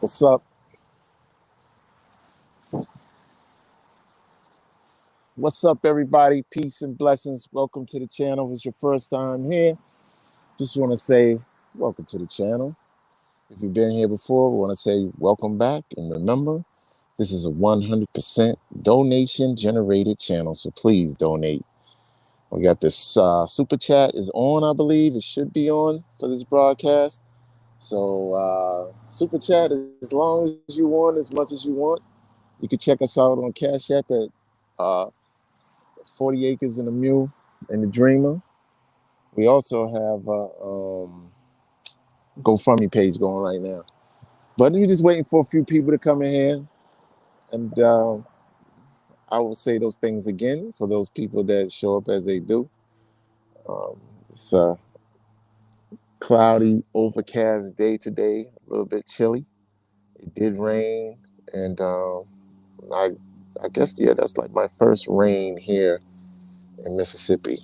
What's up? What's up, everybody? Peace and blessings. Welcome to the channel. If it's your first time here, just want to say welcome to the channel. If you've been here before, we want to say welcome back. And remember, this is a 100% donation generated channel, so please donate. We got this super chat is on, I believe. It should be on for this broadcast. So super chat as long as you want, as much as you want. You can check us out on Cash App at 40 Acres and a Mule and the Dreamer. We also have a GoFundMe page going right now. But you're just waiting for a few people to come in here. And I will say those things again for those people that show up as they do. It's a cloudy, overcast day today, a little bit chilly. It did rain. And I, I guess, yeah, that's like my first rain here in Mississippi.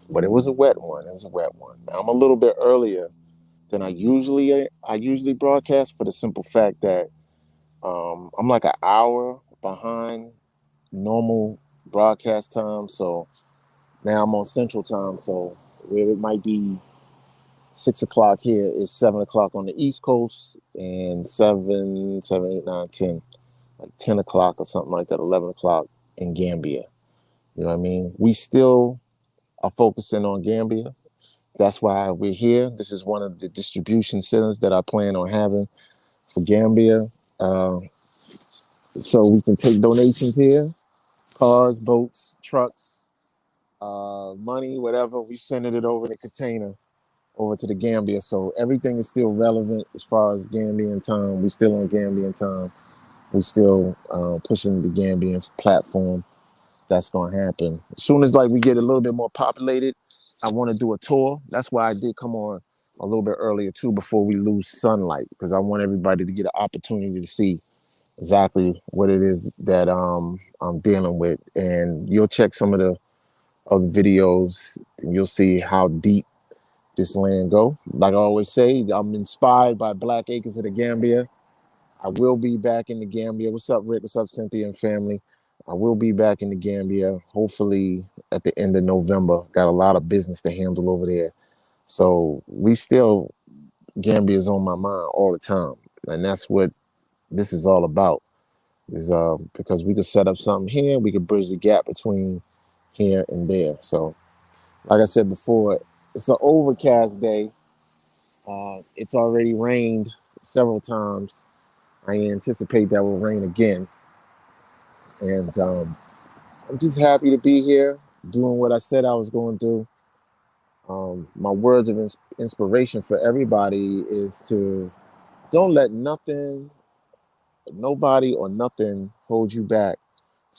But it was a wet one. It was a wet one. Now, I'm a little bit earlier than I usually broadcast for the simple fact that I'm like an hour behind normal broadcast time. So now I'm on Central Time. So where it might be 6 o'clock here is 7 o'clock on the East Coast, and 7, 7, 8, 9, 10, like 10 o'clock or something like that, 11 o'clock in Gambia. You know what I mean? We still are focusing on Gambia. That's why we're here. This is one of the distribution centers that I plan on having for Gambia. Uh, so we can take donations here, cars, boats, trucks, money, whatever. We sending it over in a container over to the Gambia. So everything is still relevant as far as Gambian time. We still on Gambian time. We still pushing the Gambian platform. That's going to happen. As soon as like we get a little bit more populated, I want to do a tour. That's why I did come on a little bit earlier too, before we lose sunlight, because I want everybody to get an opportunity to see exactly what it is that I'm dealing with. And you'll check some of the other videos and you'll see how deep this land go. Like I always say, I'm inspired by Black Acres of the Gambia. I will be back in the Gambia. What's up, Rick? What's up, Cynthia and family? I will be back in the Gambia, hopefully at the end of November. Got a lot of business to handle over there. So Gambia is on my mind all the time. And that's what this is all about. Is because we could set up something here, we could bridge the gap between here and there. So, like I said before, it's an overcast day. It's already rained several times. I anticipate that will rain again. And I'm just happy to be here doing what I said I was going to do. My words of inspiration for everybody is to don't let nothing, nobody, or nothing hold you back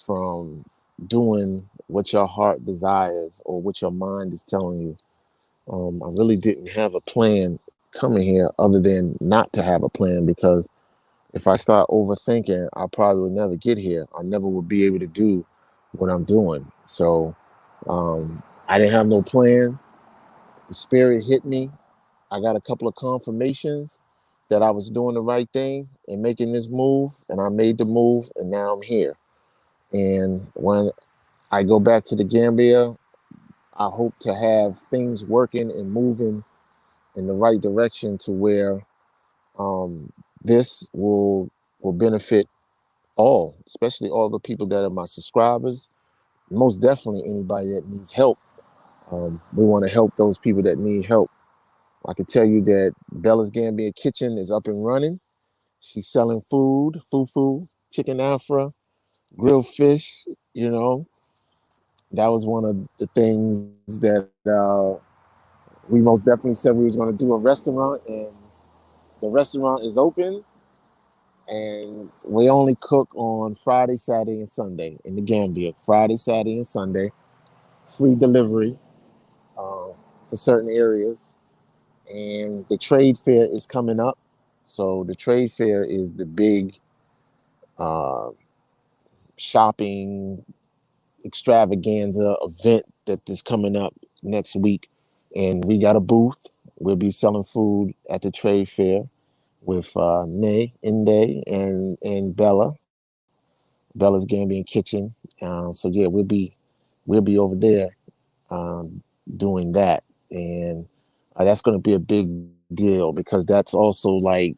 from doing what your heart desires or what your mind is telling you. I really didn't have a plan coming here other than not to have a plan, because if I start overthinking, I probably would never get here. I never would be able to do what I'm doing. So I didn't have no plan. The spirit hit me. I got a couple of confirmations that I was doing the right thing and making this move, and I made the move, and now I'm here. And when I go back to the Gambia, I hope to have things working and moving in the right direction to where um, this will benefit all, especially all the people that are my subscribers. Most definitely anybody that needs help. We want to help those people that need help. I can tell you that Bella's Gambia Kitchen is up and running. She's selling food, fufu, chicken afra, grilled fish. You know, that was one of the things that we most definitely said we was going to do, a restaurant, and the restaurant is open. And we only cook on Friday, Saturday, and Sunday in the Gambia. Friday, Saturday, and Sunday, free delivery for certain areas. And the trade fair is coming up. So the trade fair is the big uh, shopping extravaganza event that is coming up next week. And we got a booth. We'll be selling food at the trade fair. with Nay, Inde, and Bella's Gambian Kitchen. So yeah, we'll be over there um, doing that, and that's going to be a big deal because that's also like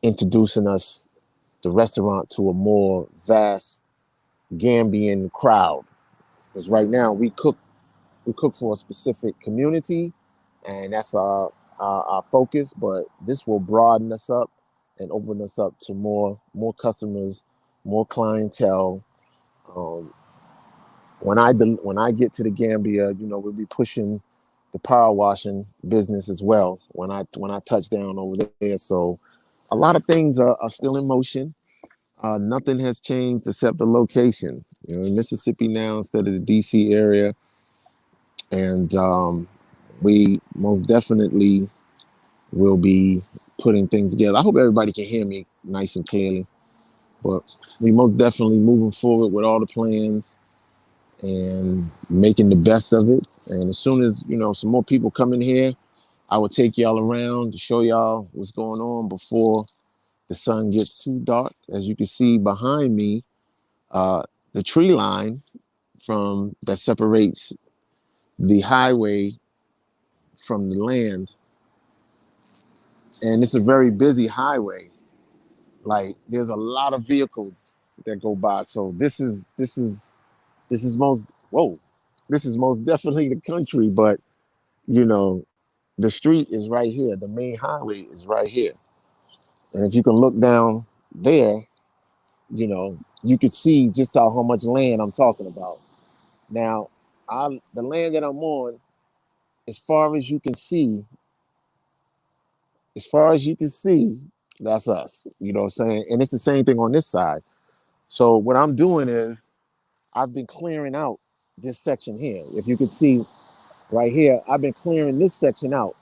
introducing us, the restaurant, to a more vast Gambian crowd. Because right now we cook for a specific community, and that's our focus. But this will broaden us up and open us up to more customers, more clientele. Um, when I get to the Gambia, we'll be pushing the power washing business as well when I touch down over there. So a lot of things are still in motion. Nothing has changed except the location. In Mississippi now instead of the DC area, and we most definitely will be putting things together. I hope everybody can hear me nice and clearly, but we most definitely moving forward with all the plans and making the best of it. And as soon as some more people come in here, I will take y'all around to show y'all what's going on before the sun gets too dark. As you can see behind me, the tree line from that separates the highway from the land, and it's a very busy highway. Like there's a lot of vehicles that go by. So this is most whoa, this is most definitely the country, but you know the street is right here. The main highway is right here, and if you can look down there, you could see just how much land I'm talking about. Now, the land that I'm on, as far as you can see, as far as you can see, that's us. You know what I'm saying? And it's the same thing on this side. So what I'm doing is I've been clearing out this section here. If you can see right here, I've been clearing this section out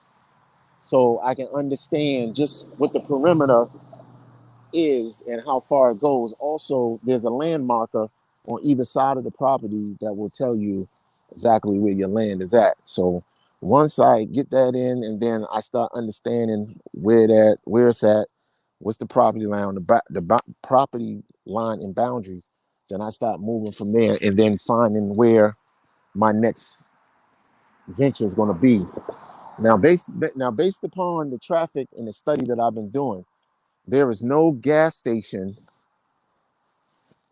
so I can understand just what the perimeter is and how far it goes. Also, there's a land marker on either side of the property that will tell you exactly where your land is at. So once I get that in, and then I start understanding where it's at, what's the property line, property line and boundaries, then I start moving from there, and then finding where my next venture is going to be. Now based upon the traffic and the study that I've been doing, there is no gas station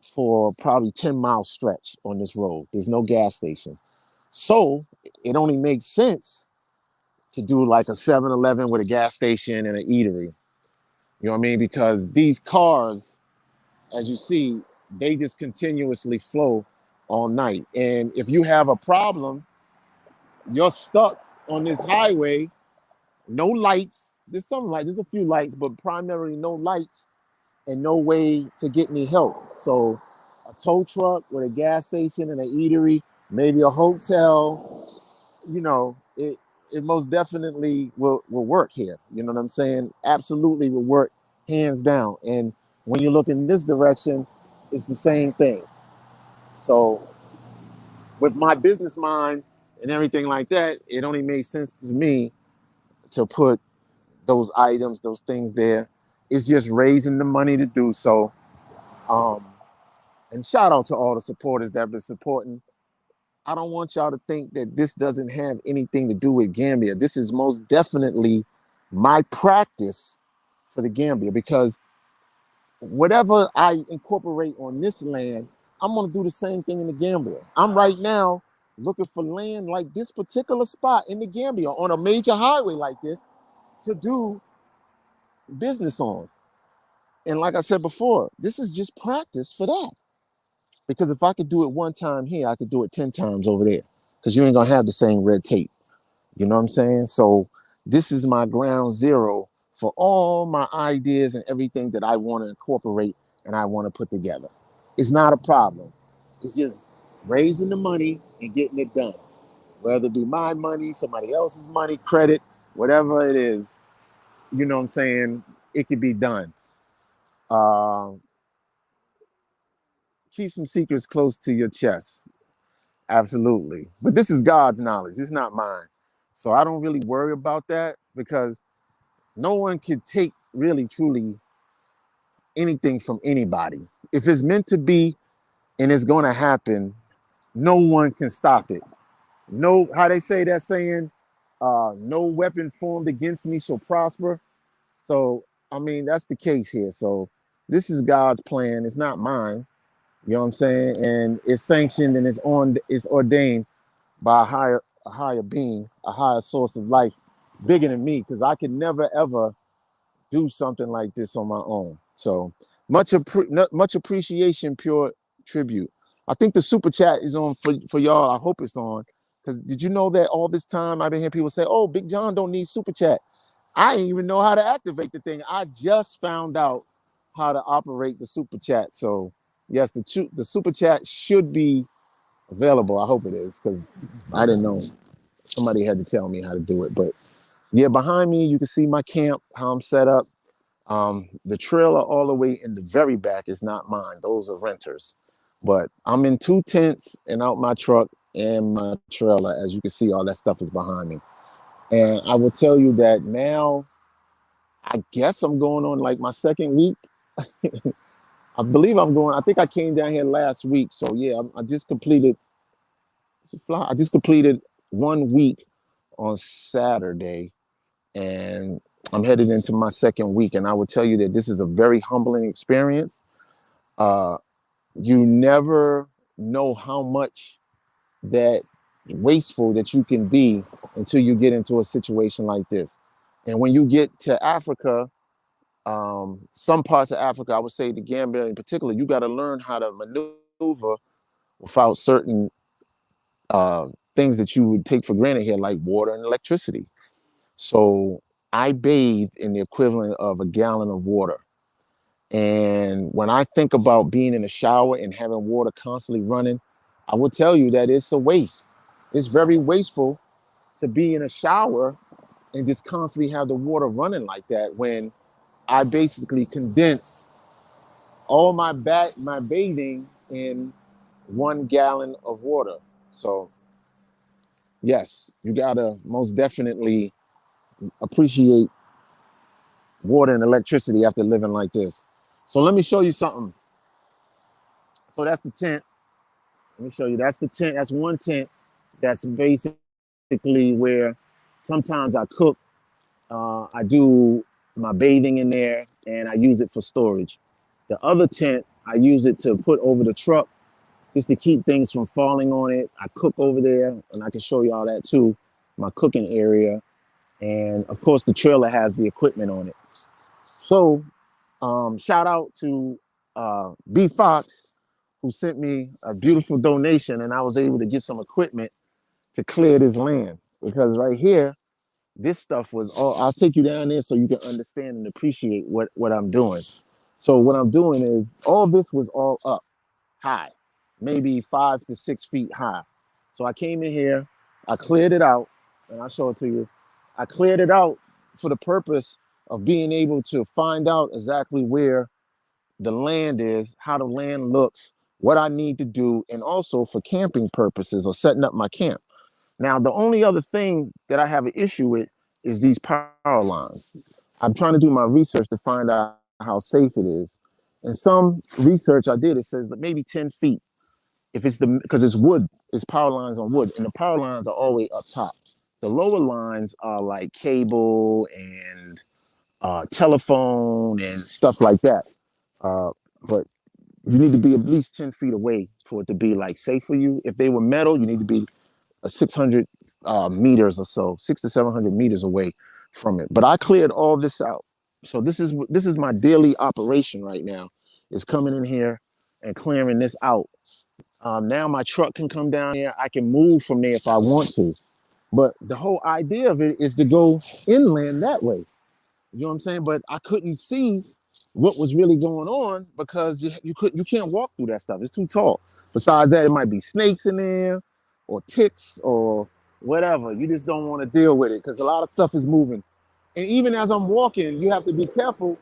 for probably 10-mile stretch on this road. There's no gas station. So it only makes sense to do like a 7-Eleven with a gas station and an eatery. You know what I mean? Because these cars, as you see, they just continuously flow all night. And if you have a problem, you're stuck on this highway, no lights. There's some light, there's a few lights, but primarily no lights and no way to get any help. So a tow truck with a gas station and an eatery, maybe a hotel, it most definitely will work here. You know what I'm saying? Absolutely will work, hands down. And when you look in this direction, it's the same thing. So with my business mind and everything like that, it only made sense to me to put those items, those things there. It's just raising the money to do so. Um, and shout out to all the supporters that have been supporting. I don't want y'all to think that this doesn't have anything to do with Gambia. This is most definitely my practice for the Gambia, because whatever I incorporate on this land, I'm going to do the same thing in the Gambia. I'm right now looking for land like this particular spot in the Gambia on a major highway like this to do business on. And like I said before, this is just practice for that. Because if I could do it one time here, I could do it 10 times over there. Because you ain't going to have the same red tape. You know what I'm saying? So this is my ground zero for all my ideas and everything that I want to incorporate and I want to put together. It's not a problem. It's just raising the money and getting it done. Whether it be my money, somebody else's money, credit, whatever it is, you know what I'm saying? It can be done. Uh, Keep some secrets close to your chest. Absolutely. But this is God's knowledge. It's not mine. So I don't really worry about that, because no one can take really truly anything from anybody. If it's meant to be and it's going to happen, no one can stop it. No, how they say that saying, no weapon formed against me shall prosper. So, I mean, that's the case here. So, this is God's plan. It's not mine. You know what I'm saying? And it's sanctioned and it's ordained by a higher being, a higher source of life, bigger than me, because I could never ever do something like this on my own. So much appreciation, pure tribute. I think the super chat is on for y'all. I hope it's on. Because did you know that all this time I've been hearing people say, "Oh, Big John don't need super chat." I didn't even know how to activate the thing. I just found out how to operate the super chat. So yes, the super chat should be available. I hope it is because I didn't know. Somebody had to tell me how to do it. But yeah, behind me you can see my camp, how I'm set up. The trailer all the way in the very back is not mine. Those are renters. But I'm in two tents and out my truck and my trailer. As you can see, all that stuff is behind me. And I will tell you that now, I guess I'm going on like my second week. I believe I'm going, I think I came down here last week. So yeah, I just completed, I just completed 1 week on Saturday. And I'm headed into my second week. And I will tell you that this is a very humbling experience. Uh, you never know how much that wasteful that you can be until you get into a situation like this. And when you get to Africa, some parts of Africa, I would say the Gambia in particular, you got to learn how to maneuver without certain uh, things that you would take for granted here, like water and electricity. So I bathe in the equivalent of a gallon of water. And when I think about being in the shower and having water constantly running, I will tell you that it's a waste. It's very wasteful to be in a shower and just constantly have the water running like that when I basically condense all my bathing in 1 gallon of water. So yes, you gotta most definitely appreciate water and electricity after living like this. So let me show you something. So that's the tent. Let me show you. That's the tent. That's one tent. That's basically where sometimes I cook. I do my bathing in there, and I use it for storage. The other tent, I use it to put over the truck just to keep things from falling on it. I cook over there, and I can show you all that too. My cooking area, and of course, the trailer has the equipment on it. So, shout out to B Fox who sent me a beautiful donation, and I was able to get some equipment to clear this land because right here, this stuff was all. I'll take you down there so you can understand and appreciate what I'm doing. So what I'm doing is all this was all up high, maybe 5 to 6 feet high. So I came in here, I cleared it out, and I'll show it to you. I cleared it out for the purpose of being able to find out exactly where the land is, how the land looks, what I need to do, and also for camping purposes or setting up my camp. Now, the only other thing that I have an issue with is these power lines. I'm trying to do my research to find out how safe it is. And some research I did, it says that maybe 10 feet. If it's because it's wood, it's power lines on wood, and the power lines are always up top. The lower lines are like cable and telephone and stuff like that. Uh, but you need to be at least 10 feet away for it to be like safe for you. If they were metal, you need to be 600 meters or so, 600 to 700 meters away from it. But I cleared all this out. So this is my daily operation right now, is coming in here and clearing this out. Now my truck can come down here. I can move from there if I want to. But the whole idea of it is to go inland that way. You know what I'm saying? But I couldn't see what was really going on because you can't walk through that stuff. It's too tall. Besides that, it might be snakes in there or ticks or whatever. You just don't want to deal with it because a lot of stuff is moving. And even as I'm walking, you have to be careful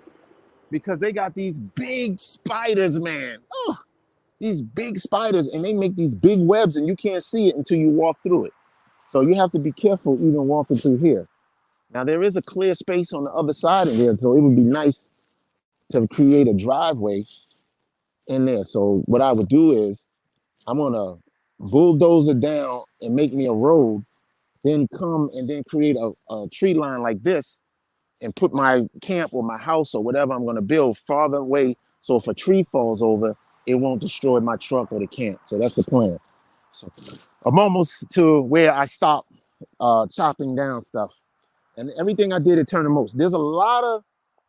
because they got these big spiders, man. Oh, these big spiders, and they make these big webs and you can't see it until you walk through it. So you have to be careful even walking through here. Now there is a clear space on the other side of there, so it would be nice to create a driveway in there. So what I would do is I'm gonna bulldoze it down and make me a road, then come and then create a tree line like this and put my camp or my house or whatever I'm gonna build farther away. So if a tree falls over, it won't destroy my truck or the camp. So that's the plan. So I'm almost to where I stop chopping down stuff. And everything I did, it turned the most. There's a lot of,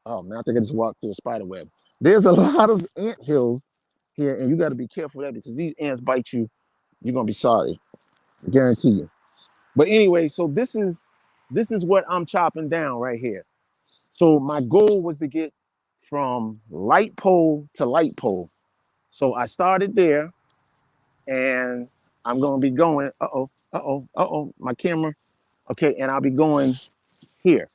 oh man, I think I just walked through a spider web. There's a lot of ant hills here, and you got to be careful of that because these ants bite you. You're gonna be sorry, I guarantee you. But anyway, so this is what I'm chopping down right here. So my goal was to get from light pole to light pole. So I started there, and I'm gonna be going. My camera. Okay, and I'll be going here.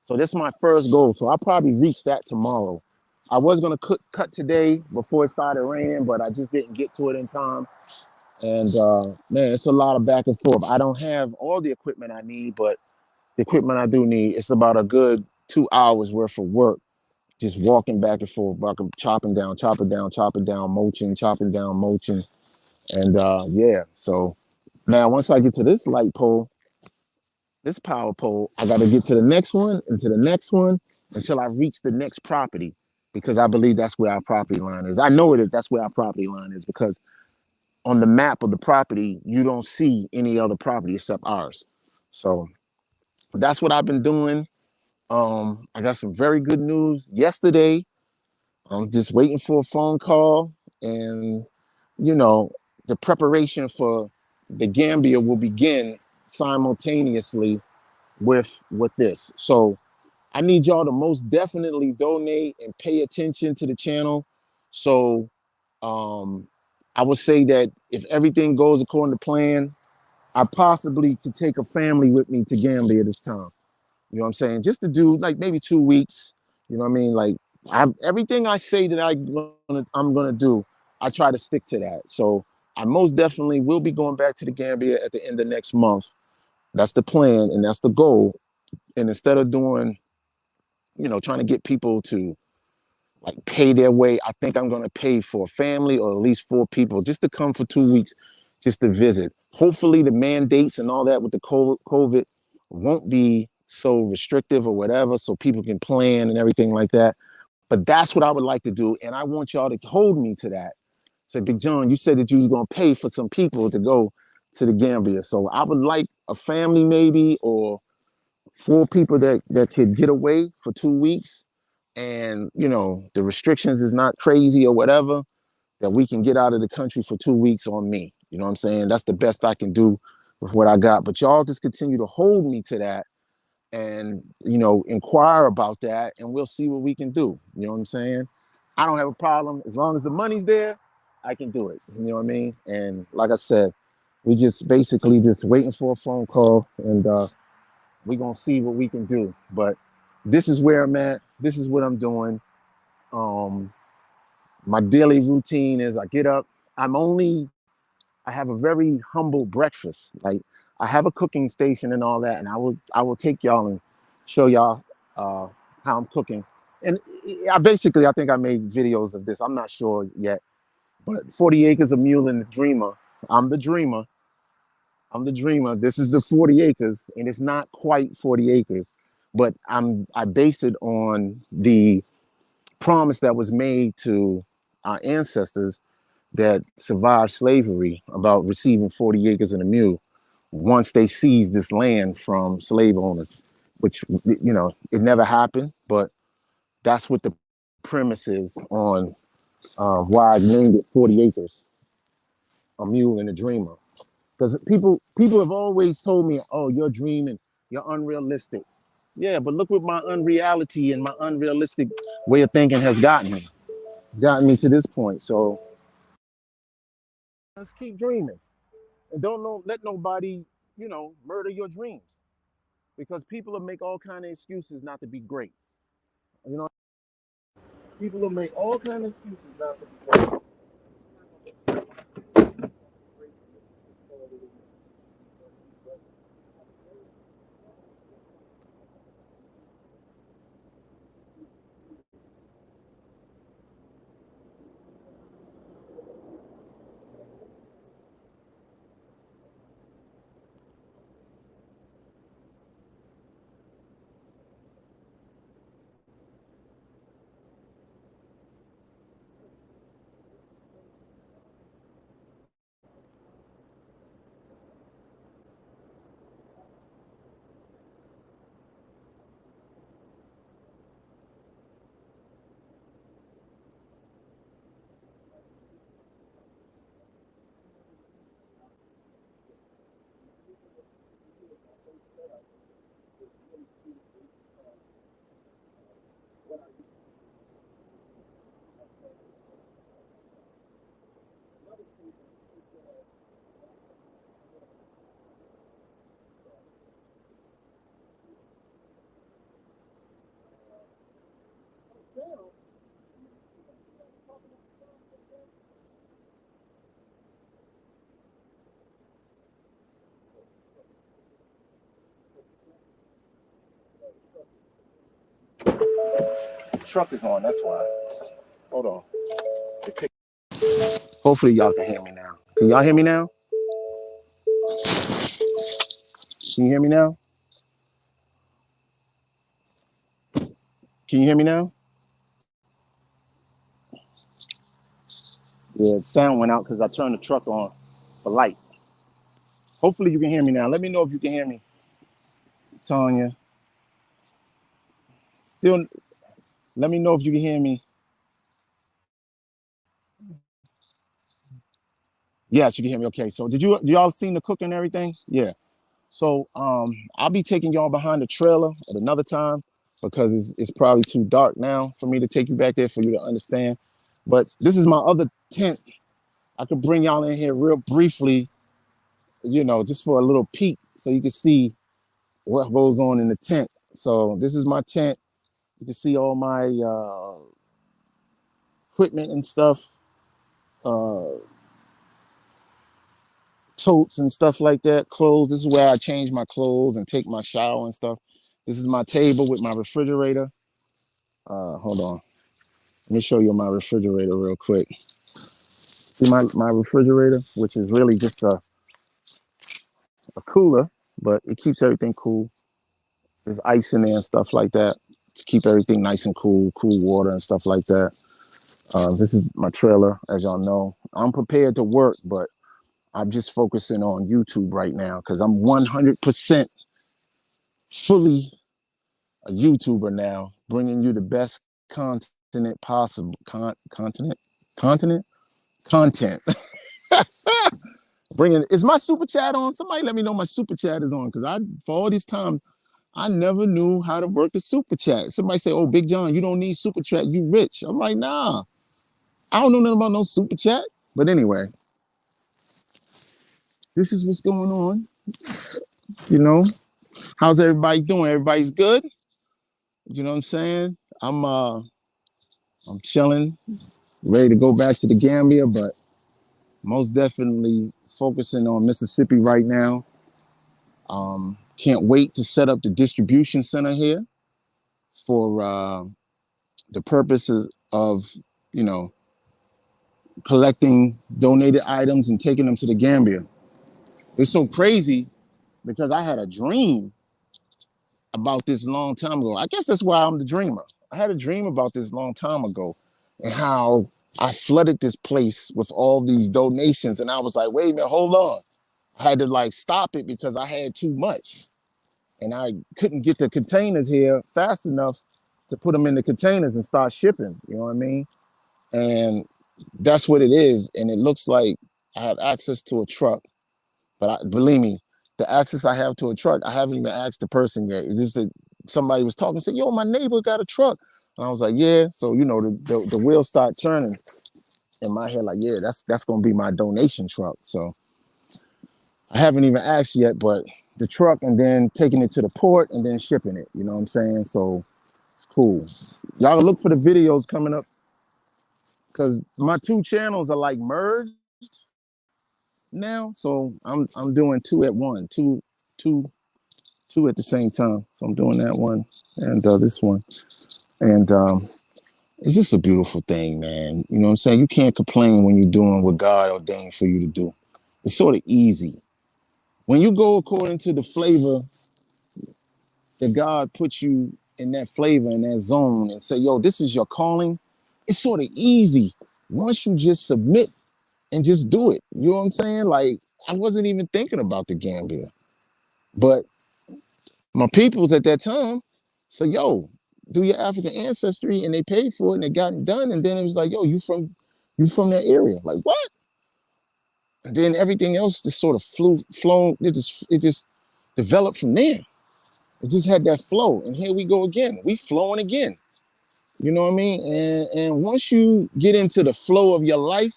So this is my first goal. So I'll probably reach that tomorrow. I was gonna cut today before it started raining, but I just didn't get to it in time. And man, it's a lot of back and forth. I don't have all the equipment I need, but the equipment I do need, it's about a good 2 hours worth of work. Just walking back and forth, chopping down, chopping down, chopping down, mulching, chopping down, mulching. And yeah, so now once I get to this light pole, this power pole, I got to get to the next one and to the next one until I reach the next property because I believe that's where our property line is. I know it is. That's where our property line is because on the map of the property, you don't see any other property except ours. So that's what I've been doing. I got some very good news yesterday. I'm just waiting for a phone call, and you know, the preparation for the Gambia will begin simultaneously with this. So I need y'all to most definitely donate and pay attention to the channel. So um, I would say that if everything goes according to plan, I possibly could take a family with me to Gambia this time. You know what I'm saying? Just to do like maybe 2 weeks. You know what I mean? Like everything I say that I'm gonna do, I try to stick to that. So I most definitely will be going back to the Gambia at the end of next month. That's the plan and that's the goal. And instead of doing, trying to get people to like pay their way, I think I'm gonna pay for a family or at least 4 people just to come for 2 weeks, just to visit. Hopefully the mandates and all that with the COVID won't be so restrictive or whatever, so people can plan and everything like that. But that's what I would like to do, and I want y'all to hold me to that. Say, Big John, you said that you was gonna pay for some people to go to the Gambia, so I would like a family maybe or 4 people that could get away for 2 weeks, and the restrictions is not crazy or whatever, that we can get out of the country for 2 weeks on me. You know what I'm saying? That's the best I can do with what I got. But y'all just continue to hold me to that and inquire about that, and we'll see what we can do. You know what I'm saying? I don't have a problem as long as the money's there. I can do it. You know what I mean? And like I said, we just basically just waiting for a phone call, and we're gonna see what we can do. But this is where I'm at. This is what I'm doing. Um, my daily routine is I get up. I have a very humble breakfast. Like I have a cooking station and all that, and I will take y'all and show y'all uh, how I'm cooking. And I think I made videos of this. I'm not sure yet, but 40 acres of mule and the dreamer. I'm the dreamer. I'm the dreamer. This is the 40 acres, and it's not quite 40 acres, but I based it on the promise that was made to our ancestors that survived slavery about receiving 40 acres and a mule once they seized this land from slave owners, which it never happened, but that's what the premise is on why I named it 40 acres, a mule and a dreamer. Because people have always told me, oh, you're dreaming, you're unrealistic. Yeah, but look what my unreality and my unrealistic way of thinking has gotten me. It's gotten me to this point. So let's keep dreaming. And don't let nobody, murder your dreams. Because people will make all kind of excuses not to be great. You know, people will make all kind of excuses not to be great. Truck is on. That's why. Hold on. Hopefully y'all can hear me now. Can y'all hear me now? Can you hear me now? Can you hear me now? Yeah, the sound went out because I turned the truck on for light. Hopefully you can hear me now. Let me know if you can hear me, Tanya. Still, let me know if you can hear me. Yes, you can hear me. Okay. So did y'all seen the cook and everything? Yeah. So I'll be taking y'all behind the trailer at another time because it's probably too dark now for me to take you back there for you to understand. But this is my other tent. I could bring y'all in here real briefly, just for a little peek so you can see what goes on in the tent. So this is my tent. You can see all my equipment and stuff, uh, totes and stuff like that, clothes. This is where I change my clothes and take my shower and stuff. This is my table with my refrigerator. Hold on. Let me show you my refrigerator real quick. See my refrigerator, which is really just a cooler, but it keeps everything cool. There's ice in there and stuff like that to keep everything nice and cool water and stuff like that. This is my trailer, as y'all know. I'm prepared to work, but I'm just focusing on YouTube right now because I'm 100% fully a YouTuber now, bringing you the best continent possible. Continent? Content. Bringing, is my super chat on? Somebody let me know my super chat is on because for all this time, I never knew how to work the super chat. Somebody say, "Oh, Big John, you don't need super chat. You rich." I'm like, nah, I don't know nothing about no super chat. But anyway, this is what's going on. You know, how's everybody doing? Everybody's good. You know what I'm saying? I'm chilling, ready to go back to the Gambia, but most definitely focusing on Mississippi right now. Can't wait to set up the distribution center here for the purposes of, you know, collecting donated items and taking them to the Gambia. It's so crazy because I had a dream about this long time ago. I guess that's why I'm the dreamer. I had a dream about this long time ago and how I flooded this place with all these donations. And I was like, wait a minute, hold on. I had to like stop it because I had too much. And I couldn't get the containers here fast enough to put them in the containers and start shipping. You know what I mean? And that's what it is. And it looks like I have access to a truck, but believe me, the access I have to a truck, I haven't even asked the person yet. It's just that somebody was talking, said, "Yo, my neighbor got a truck," and I was like, "Yeah." So the wheels start turning in my head, like, "Yeah, that's gonna be my donation truck." So I haven't even asked yet, but the truck and then taking it to the port and then shipping it. You know what I'm saying? So it's cool. Y'all look for the videos coming up because my two channels are like merged now. So I'm doing two at one, two two at the same time. So I'm doing that one and this one. And it's just a beautiful thing, man. You know what I'm saying? You can't complain when you're doing what God ordained for you to do. It's sort of easy. When you go according to the flavor that God puts you in, that flavor, in that zone, and say, yo, this is your calling, it's sort of easy once you just submit and just do it. You know what I'm saying? Like, I wasn't even thinking about the Gambia. But my peoples at that time said, yo, do your African ancestry, and they paid for it and it got done. And then it was like, yo, you from that area. Like, what? And then everything else just sort of flown, it just developed from there. It just had that flow. And here we go again. We flowing again. You know what I mean? And once you get into the flow of your life,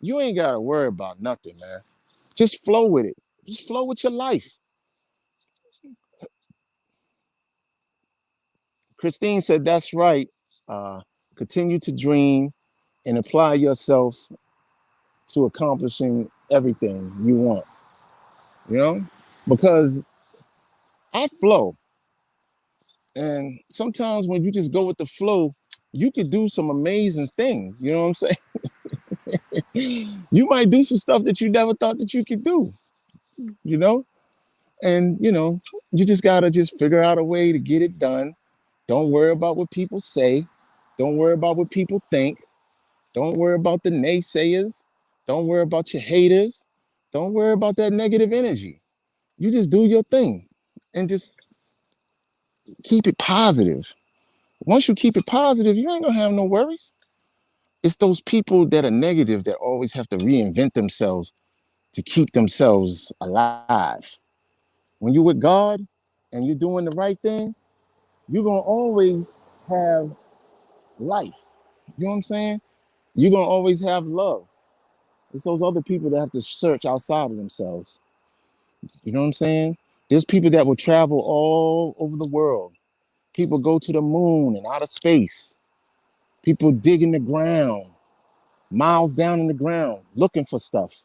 you ain't gotta worry about nothing, man. Just flow with it. Just flow with your life. Christine said, "That's right. Uh, Continue to dream and apply yourself to accomplishing everything you want. You know, because I flow, and sometimes when you just go with the flow, you could do some amazing things. You know what I'm saying? You might do some stuff that you never thought that you could do. You know, and you just gotta just figure out a way to get it done. Don't worry about what people say. Don't worry about what people think. Don't worry about the naysayers. Don't worry about your haters. Don't worry about that negative energy. You just do your thing and just keep it positive. Once you keep it positive, you ain't gonna have no worries. It's those people that are negative that always have to reinvent themselves to keep themselves alive. When you're with God and you're doing the right thing, you're gonna always have life. You know what I'm saying? You're gonna always have love. It's those other people that have to search outside of themselves. You know what I'm saying? There's people that will travel all over the world. People go to the moon and outer space. People dig in the ground, miles down in the ground, looking for stuff.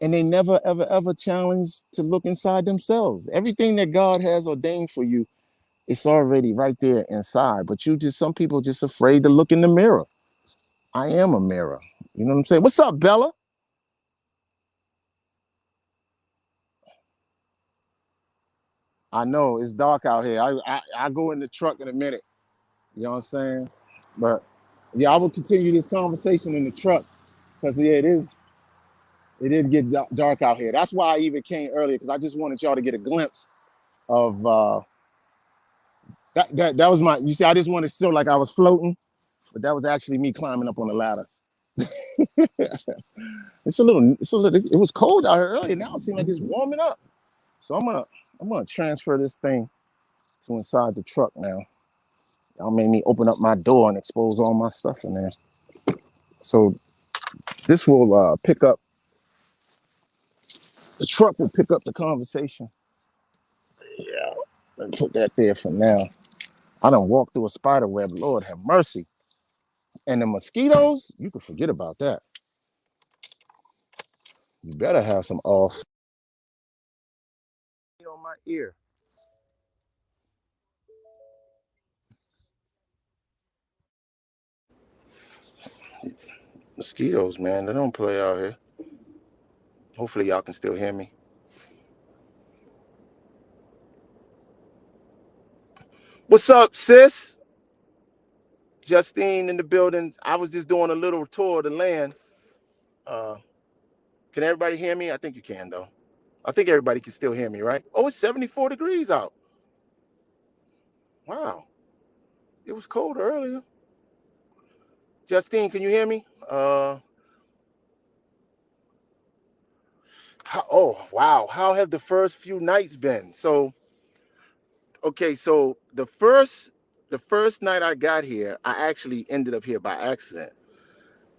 And they never, ever, ever challenge to look inside themselves. Everything that God has ordained for you, it's already right there inside. But some people just afraid to look in the mirror. I am a mirror. You know what I'm saying? What's up, Bella? I know it's dark out here. I go in the truck in a minute. You know what I'm saying? But yeah, I will continue this conversation in the truck because yeah, it did get dark out here. That's why I even came earlier because I just wanted y'all to get a glimpse of that was my. You see, I just wanted to show like I was floating, but that was actually me climbing up on the ladder. It was cold out here earlier. Now it seems like it's warming up. So I'm gonna transfer this thing to inside the truck now. Y'all made me open up my door and expose all my stuff in there. So this will pick up. The truck will pick up the conversation. Yeah, let me put that there for now. I done walked through a spider web. Lord have mercy. And the mosquitoes, you can forget about that. You better have some off. On my ear. Mosquitoes, man, they don't play out here. Hopefully y'all can still hear me. What's up, sis? Justine in the building. I was just doing a little tour of the land. Uh, can everybody hear me? I think you can, though. I think everybody can still hear me, right? Oh, it's 74 degrees out. Wow. It was cold earlier. Justine, can you hear me? Oh, wow. How have the first few nights been? So, okay, so the first night I got here, I actually ended up here by accident.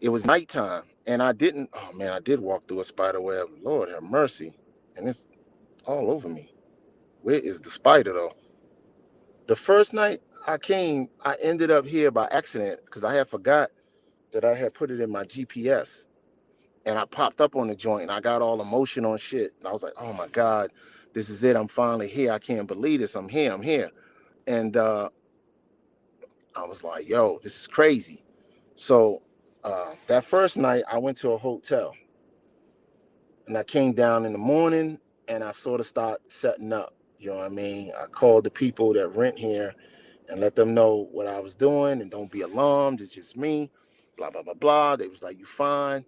It was nighttime, and I didn't. Oh man, I did walk through a spider web. Lord have mercy, and it's all over me. Where is the spider though? The first night I came, I ended up here by accident because I had forgot that I had put it in my GPS, and I popped up on the joint, and I got all emotional and shit. And I was like, oh my god, this is it. I'm finally here. I can't believe this. I'm here. I'm here. And I was like, yo, this is crazy. So that first night, I went to a hotel and I came down in the morning and I sort of start setting up. You know what I mean? I called the people that rent here and let them know what I was doing and don't be alarmed. It's just me, blah, blah, blah, blah. They was like, you fine.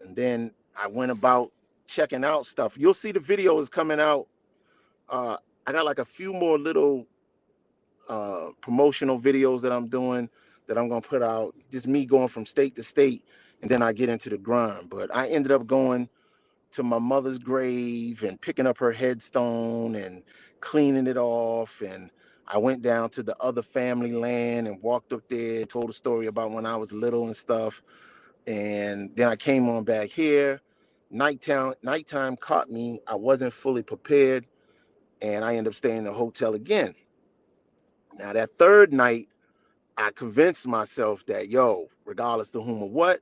And then I went about checking out stuff. You'll see the videos coming out. Uh, I got like a few more little promotional videos that I'm doing that I'm gonna put out. Just me going from state to state, and then I get into the grind. But I ended up going to my mother's grave and picking up her headstone and cleaning it off. And I went down to the other family land and walked up there and told a story about when I was little and stuff. And then I came on back here. Nighttime caught me. I wasn't fully prepared, and I ended up staying in the hotel again. Now that third night, I convinced myself that, yo, regardless to whom or what,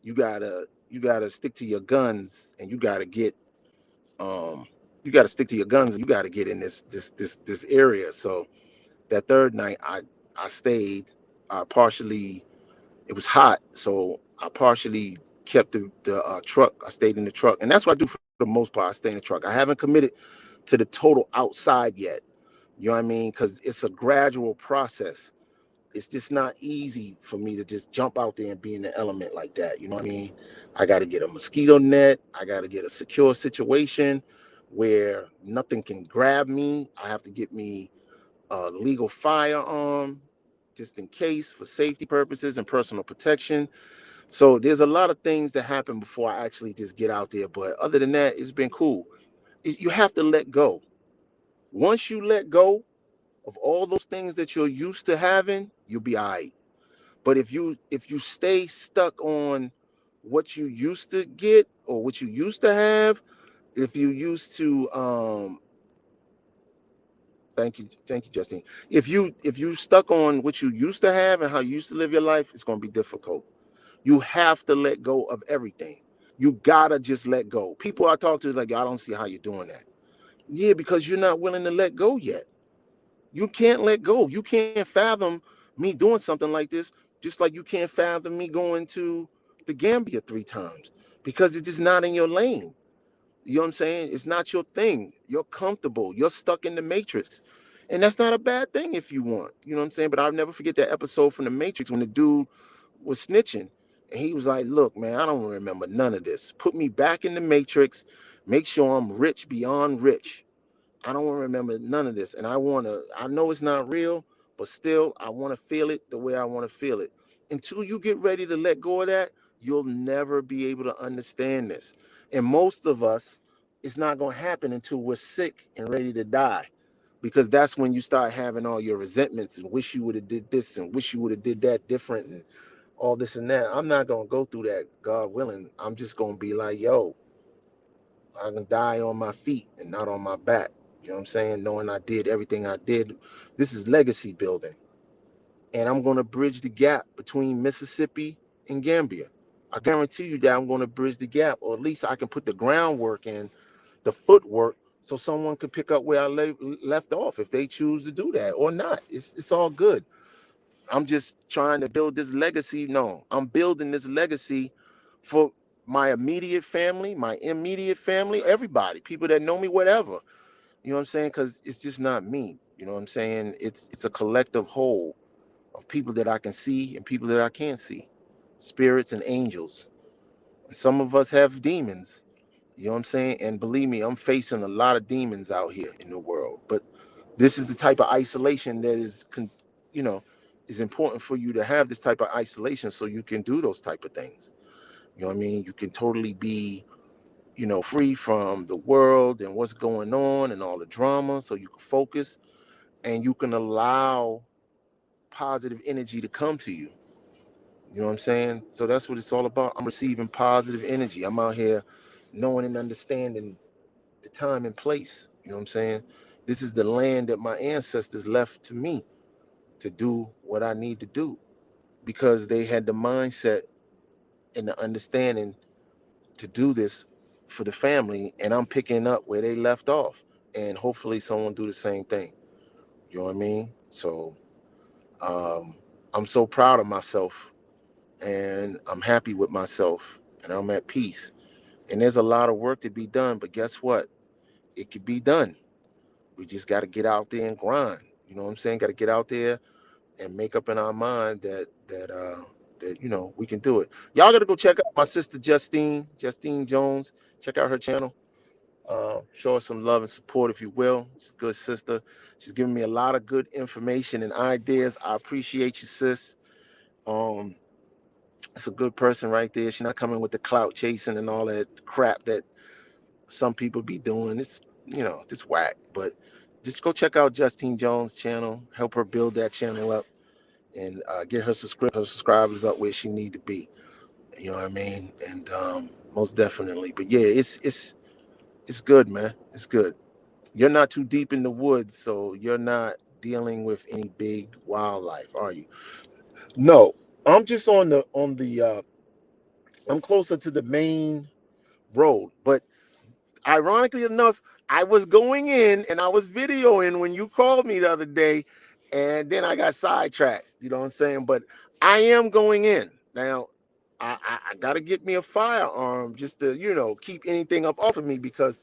you gotta stick to your guns, and um you gotta stick to your guns, and you gotta get in this area. So that third night, I stayed. Partially, it was hot, so I partially kept the truck. I stayed in the truck, and that's what I do for the most part. I stay in the truck. I haven't committed to the total outside yet. You know what I mean? Because it's a gradual process. It's just not easy for me to just jump out there and be in the element like that. You know what I mean? I got to get a mosquito net. I got to get a secure situation where nothing can grab me. I have to get me a legal firearm just in case for safety purposes and personal protection. So there's a lot of things that happen before I actually just get out there. But other than that, it's been cool. You have to let go. Once you let go of all those things that you're used to having, you'll be all right. But if you stay stuck on what you used to get or what you used to have, if you used to thank you, Justine. If you stuck on what you used to have and how you used to live your life, it's gonna be difficult. You have to let go of everything. You gotta just let go. People I talk to is like, I don't see how you're doing that. Yeah, because you're not willing to let go yet. You can't let go. You can't fathom me doing something like this, just like you can't fathom me going to the Gambia 3 times because it is not in your lane. You know what I'm saying? It's not your thing. You're comfortable. You're stuck in the matrix. And that's not a bad thing if you want. You know what I'm saying? But I'll never forget that episode from the Matrix when the dude was snitching. And he was like, look, man, I don't remember none of this. Put me back in the matrix. Make sure I'm rich beyond rich. I don't want to remember none of this. And I know it's not real, but still, I want to feel it the way I want to feel it. Until you get ready to let go of that, you'll never be able to understand this. And most of us, it's not going to happen until we're sick and ready to die. Because that's when you start having all your resentments and wish you would have did this and wish you would have did that different and all this and that. I'm not going to go through that, God willing. I'm just going to be like, yo, I can die on my feet and not on my back. You know what I'm saying? Knowing I did everything I did. This is legacy building. And I'm going to bridge the gap between Mississippi and Gambia. I guarantee you that I'm going to bridge the gap, or at least I can put the groundwork in, the footwork, so someone could pick up where I left off if they choose to do that or not. It's all good. I'm just trying to build this legacy. No, I'm building this legacy for my immediate family, my immediate family, everybody, people that know me, whatever. You know what I'm saying? Because it's just not me. You know what I'm saying? It's a collective whole of people that I can see and people that I can't see, spirits and angels. Some of us have demons. You know what I'm saying? And believe me, I'm facing a lot of demons out here in the world. But this is the type of isolation that you know, is important for you to have this type of isolation so you can do those type of things. You know what I mean? You can totally be, free from the world and what's going on and all the drama so you can focus and you can allow positive energy to come to you. You know what I'm saying? So that's what it's all about. I'm receiving positive energy. I'm out here knowing and understanding the time and place. You know what I'm saying? This is the land that my ancestors left to me to do what I need to do because they had the mindset and the understanding to do this for the family, and I'm picking up where they left off, and hopefully someone do the same thing. You know what I mean? So um, I'm so proud of myself, and I'm happy with myself, and I'm at peace. And there's a lot of work to be done, but guess what? It could be done. We just got to get out there and grind. You know what I'm saying? Got to get out there and make up in our mind that we can do it. Y'all got to go check out my sister Justine Jones. Check out her channel. Show her some love and support if you will. She's a good sister. She's giving me a lot of good information and ideas. I appreciate you, sis. Um, it's a good person right there. She's not coming with the clout chasing and all that crap that some people be doing. It's just whack. But just go check out Justine Jones' channel. Help her build that channel up and get her subscribers up where she need to be. You know what I mean? And most definitely. But yeah, it's good, man. It's good. You're not too deep in the woods, so you're not dealing with any big wildlife, are you? No, I'm just on the I'm closer to the main road. But ironically enough, I was going in and I was videoing when you called me the other day, and then I got sidetracked. You know what I'm saying? But I am going in now. I gotta get me a firearm just to keep anything up off of me because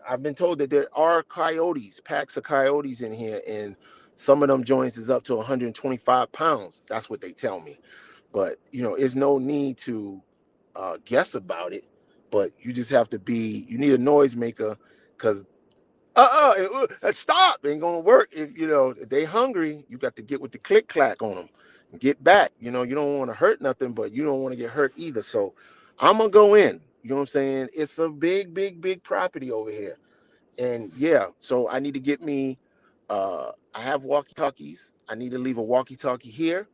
I've been told that there are coyotes, packs of coyotes in here, and some of them joints is up to 125 pounds. That's what they tell me. But there's no need to guess about it. But you just have to be. You need a noisemaker, because stop ain't gonna work. If they hungry, you got to get with the click clack on them and get back. You don't want to hurt nothing, but you don't want to get hurt either. So I'm gonna go in. You know what I'm saying? It's a big, big, big property over here, and yeah. So I need to get me. I have walkie talkies. I need to leave a walkie talkie here.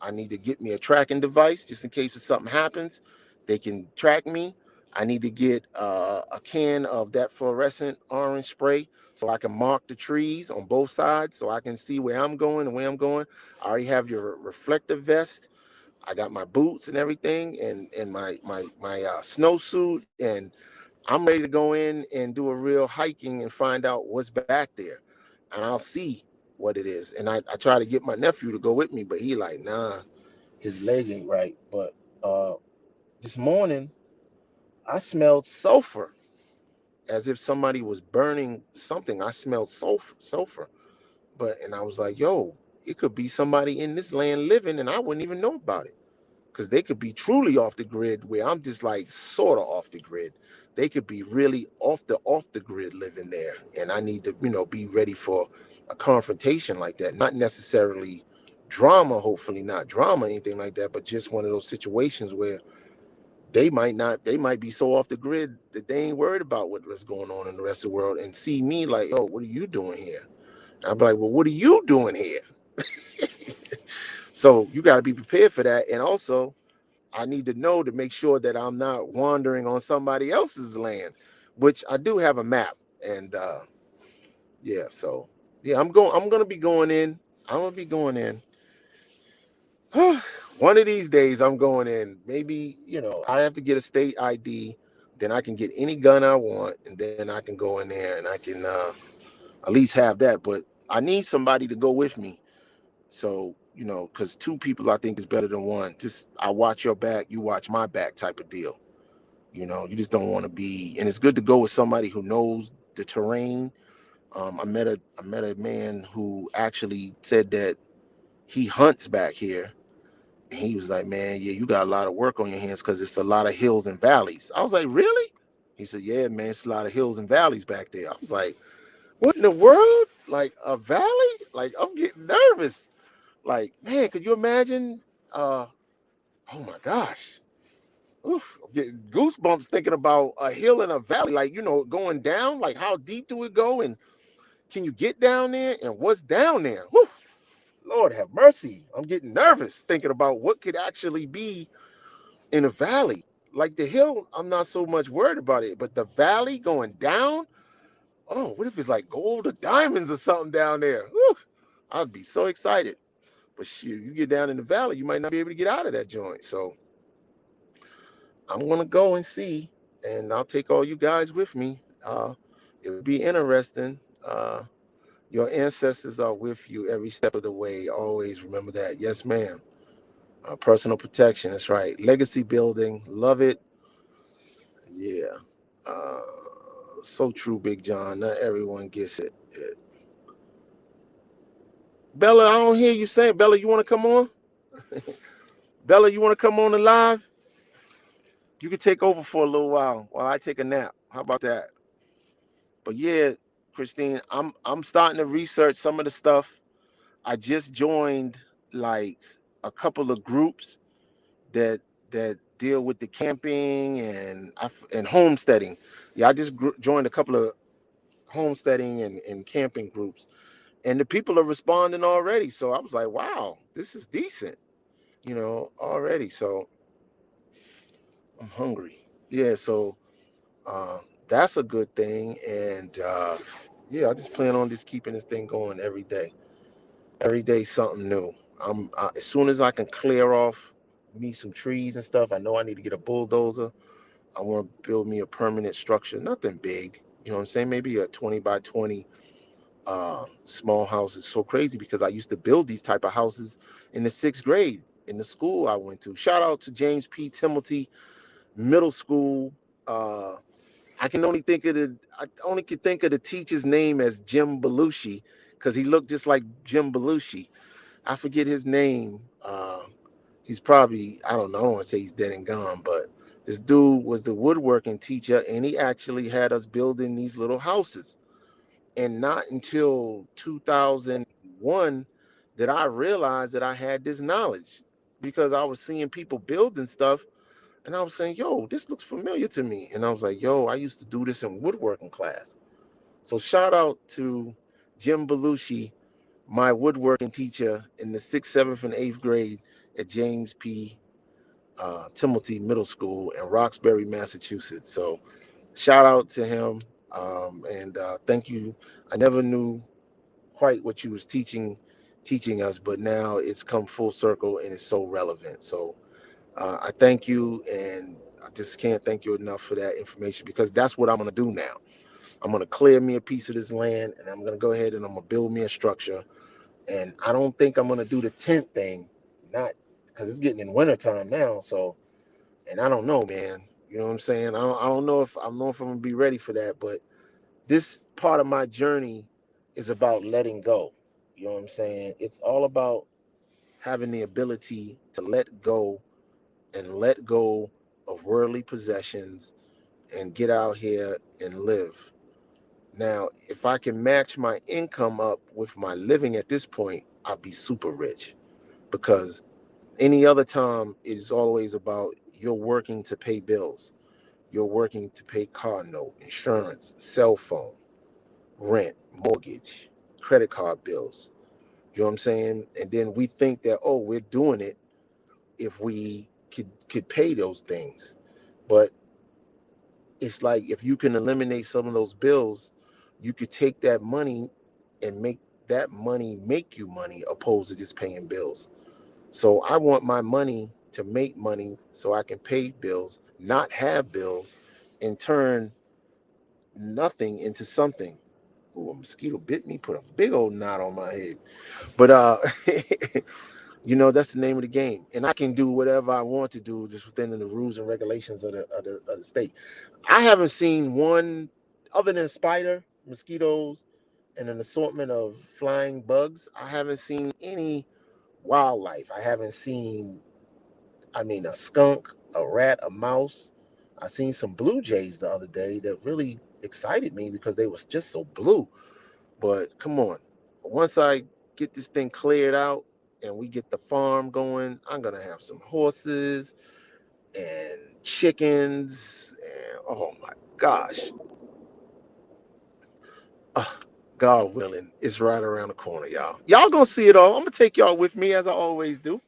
I need to get me a tracking device just in case if something happens, they can track me. I need to get a can of that fluorescent orange spray so I can mark the trees on both sides so I can see where I'm going and where I'm going. I already have your reflective vest. I got my boots and everything and my snowsuit, and I'm ready to go in and do a real hiking and find out what's back there. And I'll see what it is. And I try to get my nephew to go with me, but he like, nah, his leg ain't right. But uh, this morning, I smelled sulfur as if somebody was burning something. I smelled sulfur. And I was like, yo, it could be somebody in this land living, and I wouldn't even know about it. Because they could be truly off the grid, where I'm just like sort of off the grid. They could be really off the grid living there, and I need to be ready for a confrontation like that. Not necessarily drama, hopefully not drama, anything like that, but just one of those situations where they might be so off the grid that they ain't worried about what's going on in the rest of the world and see me like, oh, what are you doing here? And I'll be like, well, what are you doing here? So you got to be prepared for that. And also, I need to know to make sure that I'm not wandering on somebody else's land, which I do have a map. And yeah, so yeah, I'm gonna be going in. I'm gonna be going in. One of these days I'm going in. Maybe, I have to get a state ID, then I can get any gun I want, and then I can go in there and I can at least have that. But I need somebody to go with me. So, because two people I think is better than one. Just I watch your back, you watch my back type of deal. You just don't want to be, and it's good to go with somebody who knows the terrain. I met a man who actually said that he hunts back here. And he was like, man, yeah, you got a lot of work on your hands because it's a lot of hills and valleys. I was like, really? He said, yeah, man, it's a lot of hills and valleys back there. I was like, what in the world? Like a valley? Like I'm getting nervous. Like, man, could you imagine? Uh, oh my gosh. Oof, I'm getting goosebumps thinking about a hill and a valley, like, going down. Like, how deep do it go? And can you get down there? And what's down there? Whew, Lord have mercy. I'm getting nervous thinking about what could actually be in a valley. Like the hill, I'm not so much worried about it, but the valley going down, oh, what if it's like gold or diamonds or something down there? Whew, I'd be so excited. But shoot, you get down in the valley, you might not be able to get out of that joint. So I'm gonna go and see, and I'll take all you guys with me. It'll be interesting. Your ancestors are with you every step of the way. Always remember that. Yes, ma'am. Personal protection. That's right. Legacy building. Love it. Yeah. Uh, so true, Big John. Not everyone gets it. Bella, I don't hear you saying. Bella, you want to come on? Bella, you want to come on the live? You can take over for a little while I take a nap. How about that? But yeah, Christine, I'm starting to research some of the stuff. I just joined like a couple of groups that deal with the camping and homesteading. Yeah, I just joined a couple of homesteading and camping groups, and the people are responding already. So I was like, wow, this is decent, already. So I'm hungry. Yeah, so uh, that's a good thing, and yeah, I just plan on just keeping this thing going every day. Every day something new. As soon as I can clear off me some trees and stuff, I know I need to get a bulldozer. I want to build me a permanent structure, nothing big. You know what I'm saying? Maybe a 20 by 20 small house. Is so crazy because I used to build these type of houses in the 6th grade in the school I went to. Shout out to James P. Timothy Middle School. Uh, I only could think of the teacher's name as Jim Belushi because he looked just like Jim Belushi. I forget his name. He's probably, I don't know, I don't want to say he's dead and gone, but this dude was the woodworking teacher, and he actually had us building these little houses. And not until 2001 did I realize that I had this knowledge because I was seeing people building stuff, and I was saying, yo, this looks familiar to me. And I was like, yo, I used to do this in woodworking class. So shout out to Jim Belushi, my woodworking teacher in the 6th, 7th, and 8th grade at James P. Timothy Middle School in Roxbury, Massachusetts. So shout out to him, and thank you. I never knew quite what you was teaching us, but now it's come full circle and it's so relevant. So I thank you, and I just can't thank you enough for that information because that's what I'm gonna do now. I'm gonna clear me a piece of this land, and I'm gonna go ahead and I'm gonna build me a structure. And I don't think I'm gonna do the tent thing, not because it's getting in wintertime now. So, and I don't know, man. You know what I'm saying? I don't know if I'm gonna be ready for that. But this part of my journey is about letting go. You know what I'm saying? It's all about having the ability to let go and let go of worldly possessions and get out here and live. Now, if I can match my income up with my living at this point, I'll be super rich because any other time it is always about you're working to pay bills. You're working to pay car note, insurance, cell phone, rent, mortgage, credit card bills. You know what I'm saying? And then we think that, oh, we're doing it if we could pay those things. But it's like if you can eliminate some of those bills, you could take that money and make that money make you money opposed to just paying bills. So I want my money to make money so I can pay bills, not have bills, and turn nothing into something. Ooh, a mosquito bit me, put a big old knot on my head. But that's the name of the game. And I can do whatever I want to do just within the rules and regulations of the state. I haven't seen one other than spider, mosquitoes, and an assortment of flying bugs. I haven't seen any wildlife. I haven't seen, I mean, a skunk, a rat, a mouse. I seen some blue jays the other day that really excited me because they was just so blue. But come on, once I get this thing cleared out and we get the farm going, I'm gonna have some horses and chickens and oh my gosh, uh, God willing, it's right around the corner, y'all. Y'all gonna see it all. I'm gonna take y'all with me as I always do.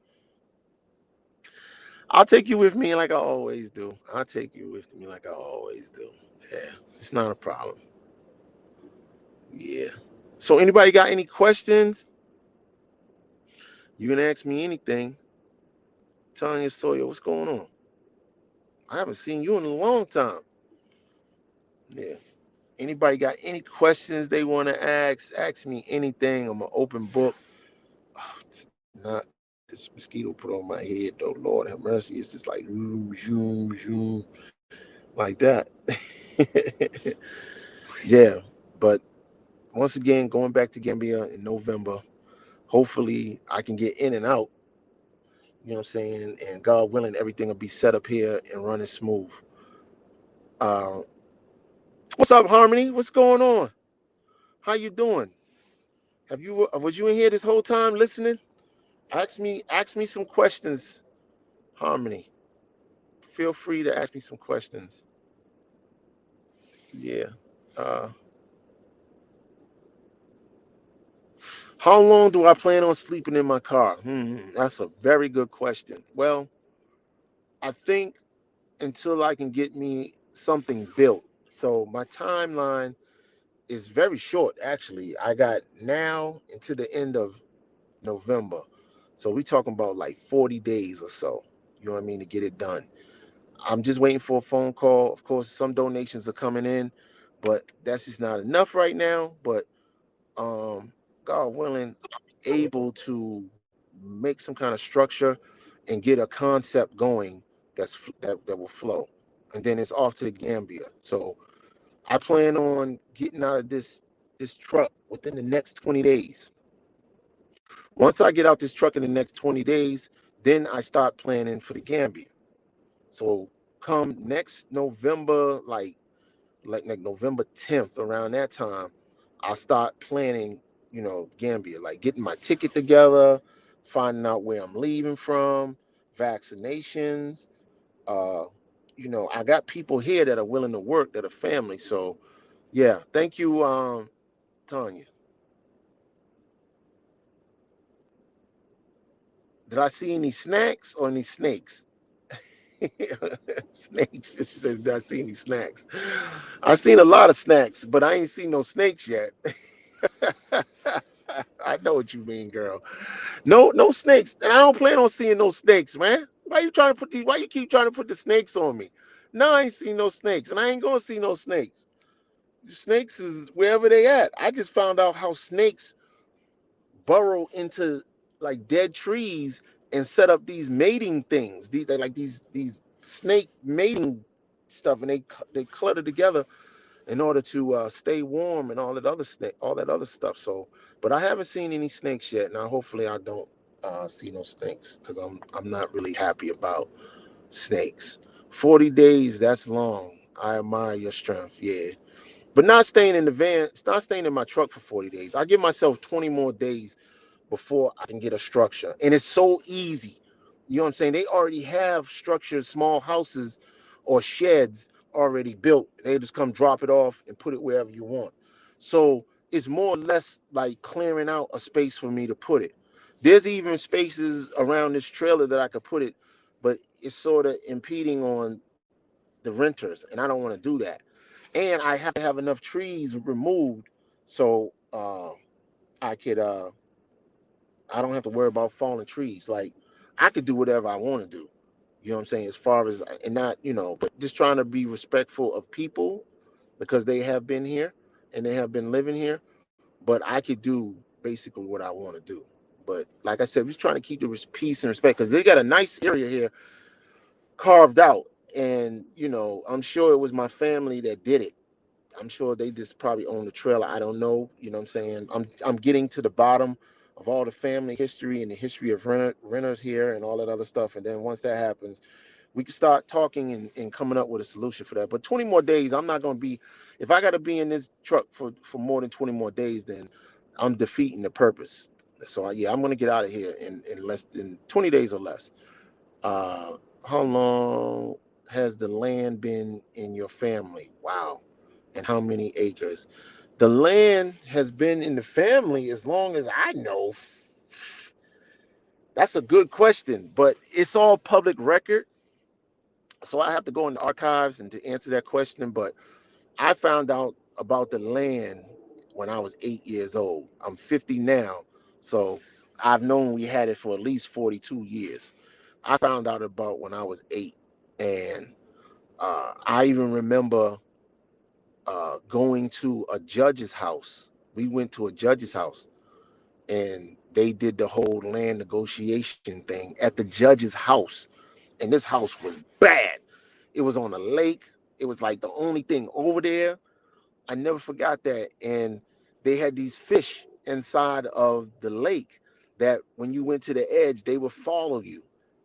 I'll take you with me like I always do. I'll take you with me like I always do. Yeah, it's not a problem. Yeah. So anybody got any questions? You can ask me anything. Tanya Sawyer, what's going on? I haven't seen you in a long time. Yeah. Anybody got any questions they want to ask? Ask me anything. I'm an open book. Oh, it's not this mosquito put on my head though. Lord have mercy. It's just like zoom, zoom, zoom, like that. Yeah. But once again, going back to Gambia in November. Hopefully I can get in and out. You know what I'm saying? And God willing, everything will be set up here and running smooth. Uh, what's up, Harmony? What's going on? How you doing? Was you in here this whole time listening? Ask me some questions, Harmony. Feel free to ask me some questions. Yeah. Uh, How long do I plan on sleeping in my car? That's a very good question. Well, I think until I can get me something built. So my timeline is very short, actually. I got now into the end of November. So we talking about like 40 days or so. You know what I mean, to get it done. I'm just waiting for a phone call. Of course, some donations are coming in, but that's just not enough right now. But um, God willing, able to make some kind of structure and get a concept going that will flow, and then it's off to the Gambia. So I plan on getting out of this truck within the next 20 days. Once I get out this truck in the next 20 days, then I start planning for the Gambia. So come next November, like November 10th, around that time, I'll start planning, Gambia, like getting my ticket together, finding out where I'm leaving from, vaccinations. Uh, I got people here that are willing to work, that are family. So yeah, thank you, Tanya. Did I see any snacks or any snakes? Snakes. She says, did I see any snacks? I seen a lot of snacks, but I ain't seen no snakes yet. I know what you mean, girl. No, no snakes. And I don't plan on seeing no snakes, man. Why you keep trying to put the snakes on me? No, I ain't seen no snakes, and I ain't gonna see no snakes. Snakes is wherever they at. I just found out how snakes burrow into like dead trees and set up these mating things. They like these snake mating stuff, and they clutter together in order to stay warm and all that other stuff. So, but I haven't seen any snakes yet. Now, hopefully, I don't see no snakes because I'm not really happy about snakes. 40 days, that's long. I admire your strength. Yeah. But not staying in the van, it's not staying in my truck for 40 days. I give myself 20 more days before I can get a structure. And it's so easy. You know what I'm saying? They already have structured small houses or sheds already built. They just come drop it off and put it wherever you want. So it's more or less like clearing out a space for me to put it. There's even spaces around this trailer that I could put it, but it's sort of impeding on the renters, and I don't want to do that. And I have to have enough trees removed so I could I don't have to worry about falling trees. Like I could do whatever I want to do. You know what I'm saying? As far as and not, but just trying to be respectful of people because they have been here and they have been living here. But I could do basically what I want to do. But like I said, we're just trying to keep the peace and respect because they got a nice area here carved out. And, I'm sure it was my family that did it. I'm sure they just probably own the trailer. I don't know. You know what I'm saying? I'm getting to the bottom of all the family history and the history of renters here and all that other stuff. And then once that happens, we can start talking and coming up with a solution for that. But 20 more days, I'm not going to be, if I got to be in this truck for more than 20 more days, then I'm defeating the purpose. So yeah, I'm going to get out of here in less than 20 days or less. Uh, how long has the land been in your family? Wow. And how many acres? The land has been in the family as long as I know. That's a good question, but it's all public record. So I have to go in the archives and to answer that question. But I found out about the land when I was 8 years old. I'm 50 now. So I've known we had it for at least 42 years. I found out about when I was 8. And I even remember going to a judge's house. We went to a judge's house and they did the whole land negotiation thing at the judge's house. And this house was bad. It was on a lake. It was like the only thing over there. I never forgot that. And they had these fish inside of the lake that when you went to the edge, they would follow you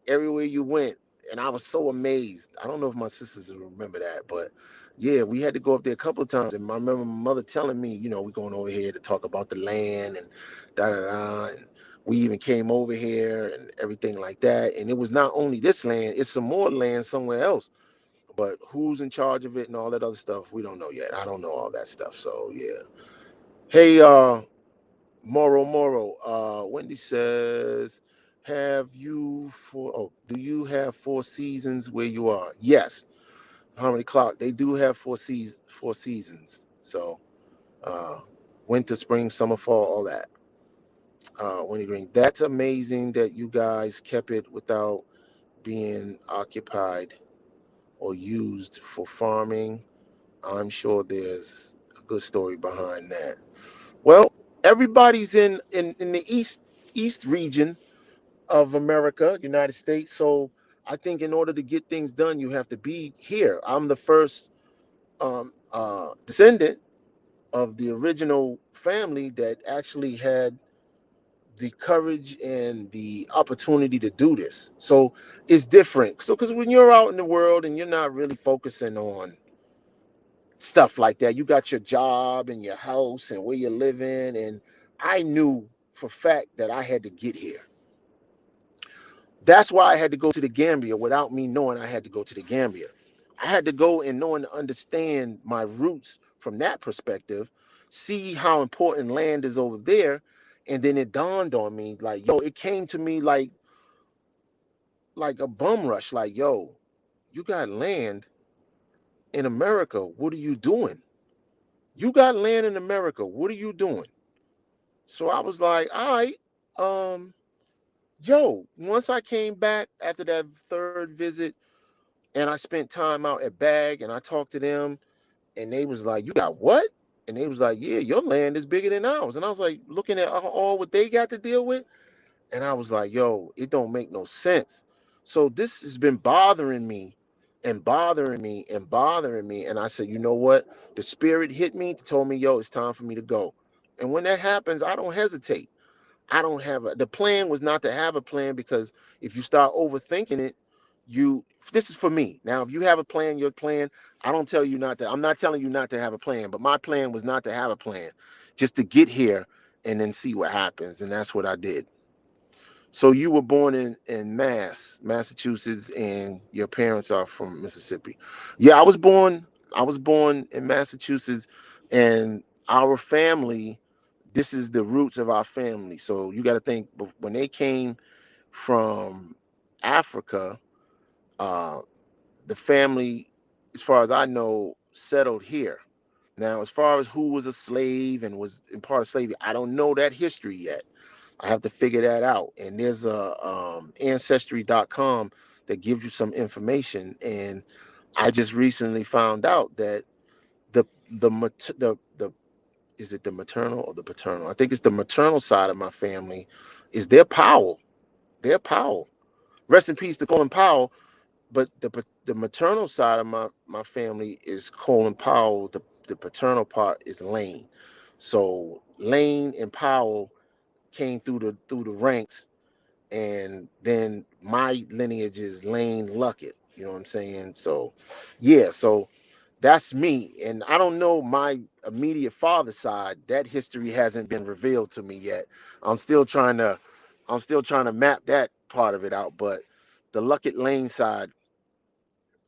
everywhere you went. And I was so amazed. I don't know if my sisters will remember that, but yeah, we had to go up there a couple of times. And I remember my mother telling me, we're going over here to talk about the land and da da da. And we even came over here and everything like that. And it was not only this land, it's some more land somewhere else, but who's in charge of it and all that other stuff, we don't know yet. I don't know all that stuff. So yeah. Hey, Wendy says, do you have four seasons where you are? Yes. Harmony Clock, they do have four seasons. So, uh, winter, spring, summer, fall, all that. Wendy Green, that's amazing that you guys kept it without being occupied or used for farming. I'm sure there's a good story behind that. Well, everybody's in the east region of America, United States. So I think in order to get things done, you have to be here. I'm the first descendant of the original family that actually had the courage and the opportunity to do this. So it's different. So because when you're out in the world and you're not really focusing on stuff like that, you got your job and your house and where you're living, and I knew for fact that I had to get here. That's why I had to go to the Gambia without me knowing I had to go to the Gambia. I had to go and knowing to understand my roots from that perspective, see how important land is over there, and then it dawned on me like, yo, it came to me like a bum rush, like, yo, you got land in America. What are you doing? You got land in America. What are you doing? So I was like, all right, um, yo, once I came back after that third visit and I spent time out at Bag and I talked to them and they was like, you got what? And they was like, yeah, your land is bigger than ours. And I was like, looking at all what they got to deal with. And I was like, yo, it don't make no sense. So this has been bothering me and bothering me and bothering me. And I said, you know what? The spirit hit me, told me, yo, it's time for me to go. And when that happens, I don't hesitate. I don't have the plan was not to have a plan because if you start overthinking it, you this is for me. Now, if you have a plan, your plan, I don't tell you not to, I'm not telling you not to have a plan, but my plan was not to have a plan, just to get here and then see what happens. And that's what I did. So you were born in Massachusetts, and your parents are from Mississippi. Yeah, I was born in Massachusetts, and our family, this is the roots of our family. So you got to think when they came from Africa, uh, the family, as far as I know, settled here. Now, as far as who was a slave and was in part of slavery, I don't know that history yet. I have to figure that out. And there's a ancestry.com that gives you some information. And I just recently found out that the the is it the maternal or the paternal? I think it's the maternal side of my family is their Powell. Their Powell. Rest in peace to Colin Powell. But the maternal side of my family is Colin Powell. The paternal part is Lane. So Lane and Powell came through the ranks, and then my lineage is Lane Luckett. You know what I'm saying? So, yeah. So that's me, and I don't know my immediate father's side. That history hasn't been revealed to me yet. I'm still trying to, I'm still trying to map that part of it out. But the Luckett Lane side,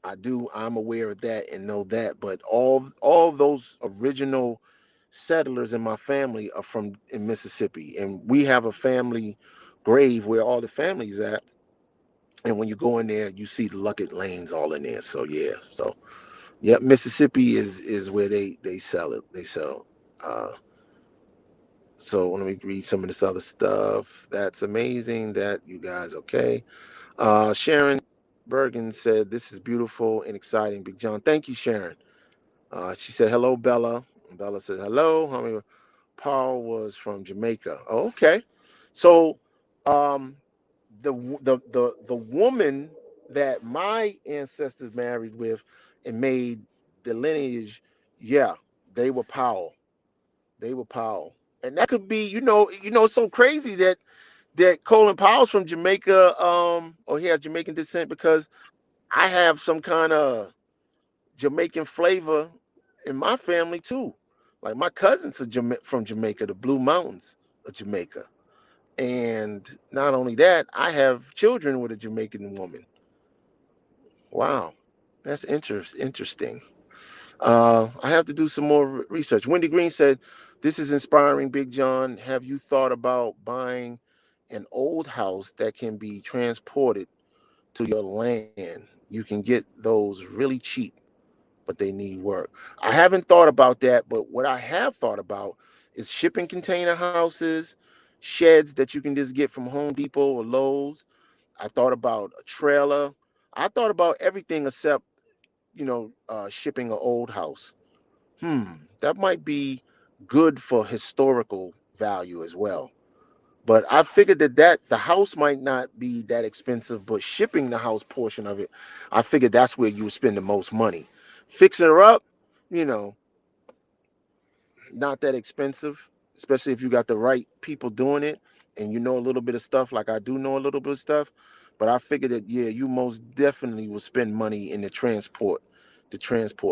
I'm aware of that and know that. But all those original settlers in my family are from in Mississippi, and we have a family grave where all the families at. And when you go in there, you see the Luckett Lanes all in there. So yeah, so yeah, Mississippi is where they sell it. They sell. Uh, so let me read some of this other stuff. That's amazing that you guys okay. Sharon Bergen said this is beautiful and exciting. Big John, thank you, Sharon. She said hello, Bella. Bella said hello. How many? Paul was from Jamaica. Oh, okay. So, um, the woman that my ancestors married with and made the lineage, yeah, they were Powell. They were Powell, and that could be, it's so crazy that Colin Powell's from Jamaica, or he has Jamaican descent because I have some kind of Jamaican flavor in my family too. Like my cousins are from Jamaica, the Blue Mountains of Jamaica. And not only that, I have children with a Jamaican woman. Wow, that's interesting. I have to do some more research. Wendy Green said, This is inspiring, Big John. Have you thought about buying an old house that can be transported to your land? You can get those really cheap, but they need work. I haven't thought about that, but what I have thought about is shipping container houses, sheds that you can just get from Home Depot or Lowe's. I thought about a trailer. I thought about everything except, shipping an old house. That might be good for historical value as well. But I figured that the house might not be that expensive, but shipping the house portion of it, I figured that's where you would spend the most money. Fixing her up, you know, not that expensive, especially if you got the right people doing it and you know a little bit of stuff, like I do know a little bit of stuff. But I figured that, yeah, you most definitely will spend money in the transport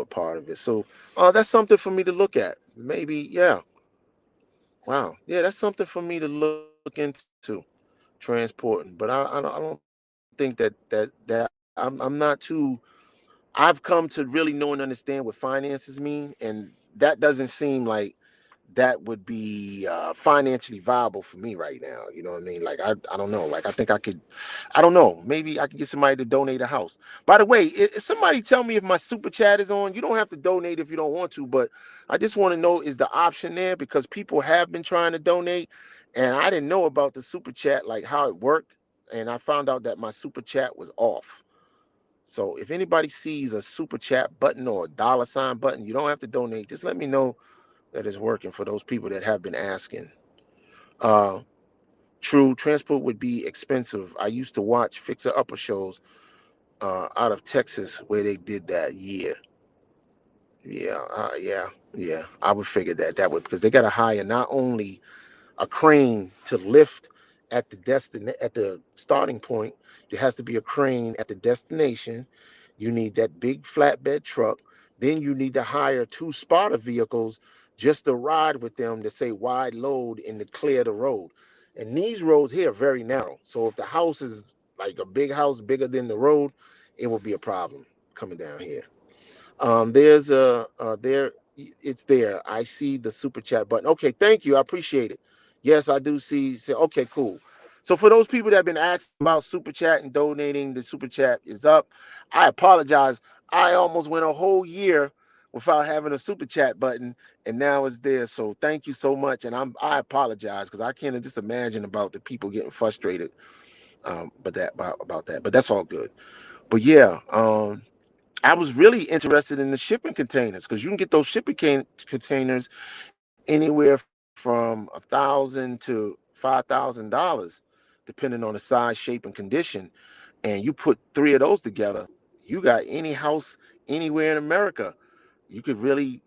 part of it. So that's something for me to look at. Maybe, yeah. Wow. Yeah, that's something for me to look into, transporting. But I don't think that I'm not too. I've come to really know and understand what finances mean, and that doesn't seem like that would be financially viable for me right now. You know what I mean? Like I don't know. Like I think I could. I don't know. Maybe I could get somebody to donate a house. By the way, somebody tell me if my super chat is on. You don't have to donate if you don't want to, but I just want to know, is the option there, because people have been trying to donate, and I didn't know about the super chat, like how it worked, and I found out that my super chat was off. So if anybody sees a super chat button or a dollar sign button, you don't have to donate. Just let me know that is working for those people that have been asking. Uh, True, transport would be expensive. I used to watch Fixer Upper shows out of Texas where they did that. Yeah. I would figure that would, because they got to hire not only a crane to lift at the starting point. There has to be a crane at the destination. You need that big flatbed truck. Then you need to hire two spotter vehicles just to ride with them to say wide load and to clear the road. And these roads here are very narrow. So if the house is like a big house bigger than the road, it will be a problem coming down here. There's a there. It's there. I see the super chat button. Okay, thank you. I appreciate it. Yes, I do see. Okay, cool. So for those people that have been asking about super chat and donating, the super chat is up. I apologize. I almost went a whole year without having a super chat button, and now it's there. So thank you so much. And I apologize because I can't just imagine about the people getting frustrated. But that about that. But that's all good. But yeah. I was really interested in the shipping containers, because you can get those shipping containers anywhere from $1,000 to $5,000, depending on the size, shape, and condition. And you put three of those together, you got any house anywhere in America. You could really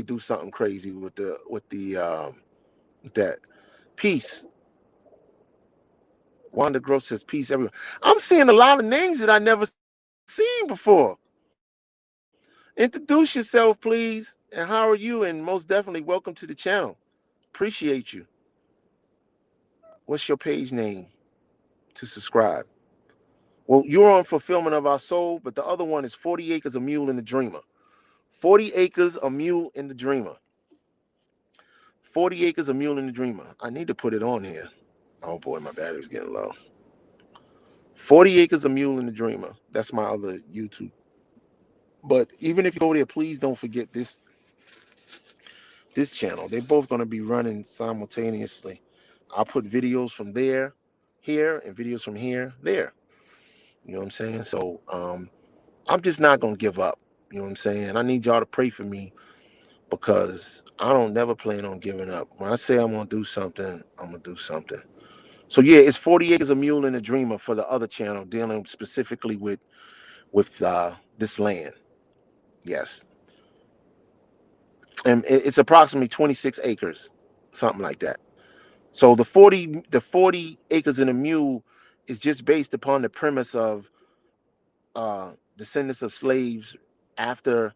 do something crazy with that. Peace. Wanda Gross says peace everywhere. I'm seeing a lot of names that I never seen before. Introduce yourself, please. And how are you? And most definitely, welcome to the channel. Appreciate you. What's your page name to subscribe? Well, you're on Fulfillment of Our Soul, but the other one is 40 Acres of Mule and the Dreamer. 40 Acres of Mule and the Dreamer. 40 Acres of Mule and the Dreamer. I need to put it on here. Oh boy, my battery's getting low. 40 Acres of Mule and the Dreamer. That's my other YouTube. But even if you go there, please don't forget this channel. They're both going to be running simultaneously. I'll put videos from there, here, and videos from here, there. You know what I'm saying? So I'm just not going to give up. You know what I'm saying? I need y'all to pray for me, because I don't never plan on giving up. When I say I'm going to do something, I'm going to do something. So yeah, it's 40 Acres of Mule and a Dreamer for the other channel, dealing specifically with this land. Yes. And it's approximately 26 acres, something like that. So the 40 acres in a mule is just based upon the premise of descendants of slaves after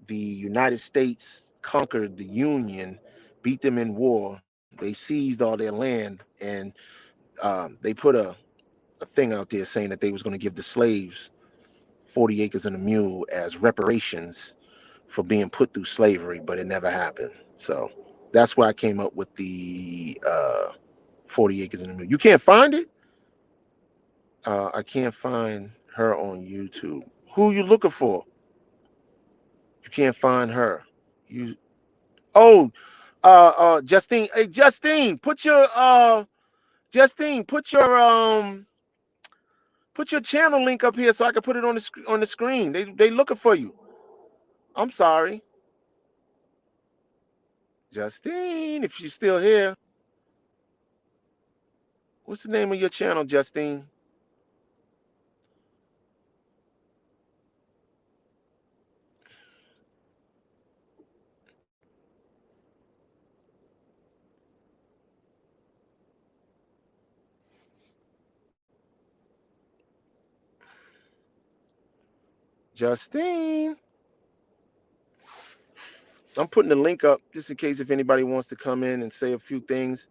the United States conquered the Union, beat them in war. They seized all their land, and they put a thing out there saying that they was going to give the slaves 40 acres and a mule as reparations for being put through slavery, but it never happened. So That's where I came up with the 40 acres in a mule. You can't find it? I can't find her on YouTube. Who you looking for? You can't find her. You oh Justine. Hey Justine, put your channel link up here so I can put it on the screen. They looking for you. I'm sorry. Justine, if she's still here. What's the name of your channel, Justine? Justine. I'm putting the link up just in case if anybody wants to come in and say a few things.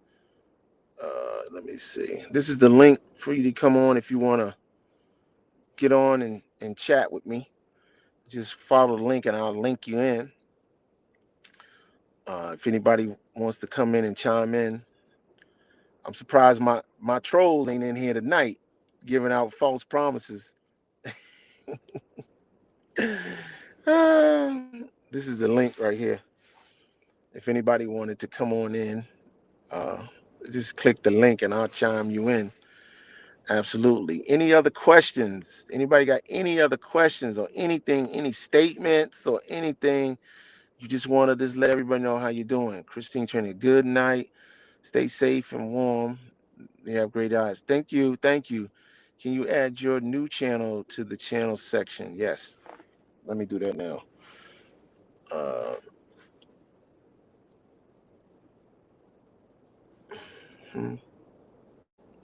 Let me see. This is the link for you to come on if you want to get on and chat with me. Just follow the link and I'll link you in. If anybody wants to come in and chime in, I'm surprised my trolls ain't in here tonight giving out false promises. This is the link right here. If anybody wanted to come on in, uh, just click the link and I'll chime you in. Absolutely. Any other questions? Anybody got any other questions or anything, any statements or anything? You just want to just let everybody know how you're doing. Christine Training, good night. Stay safe and warm. You have great eyes. Thank you. Thank you. Can you add your new channel to the channel section? Yes. Let me do that now. Uh, hmm.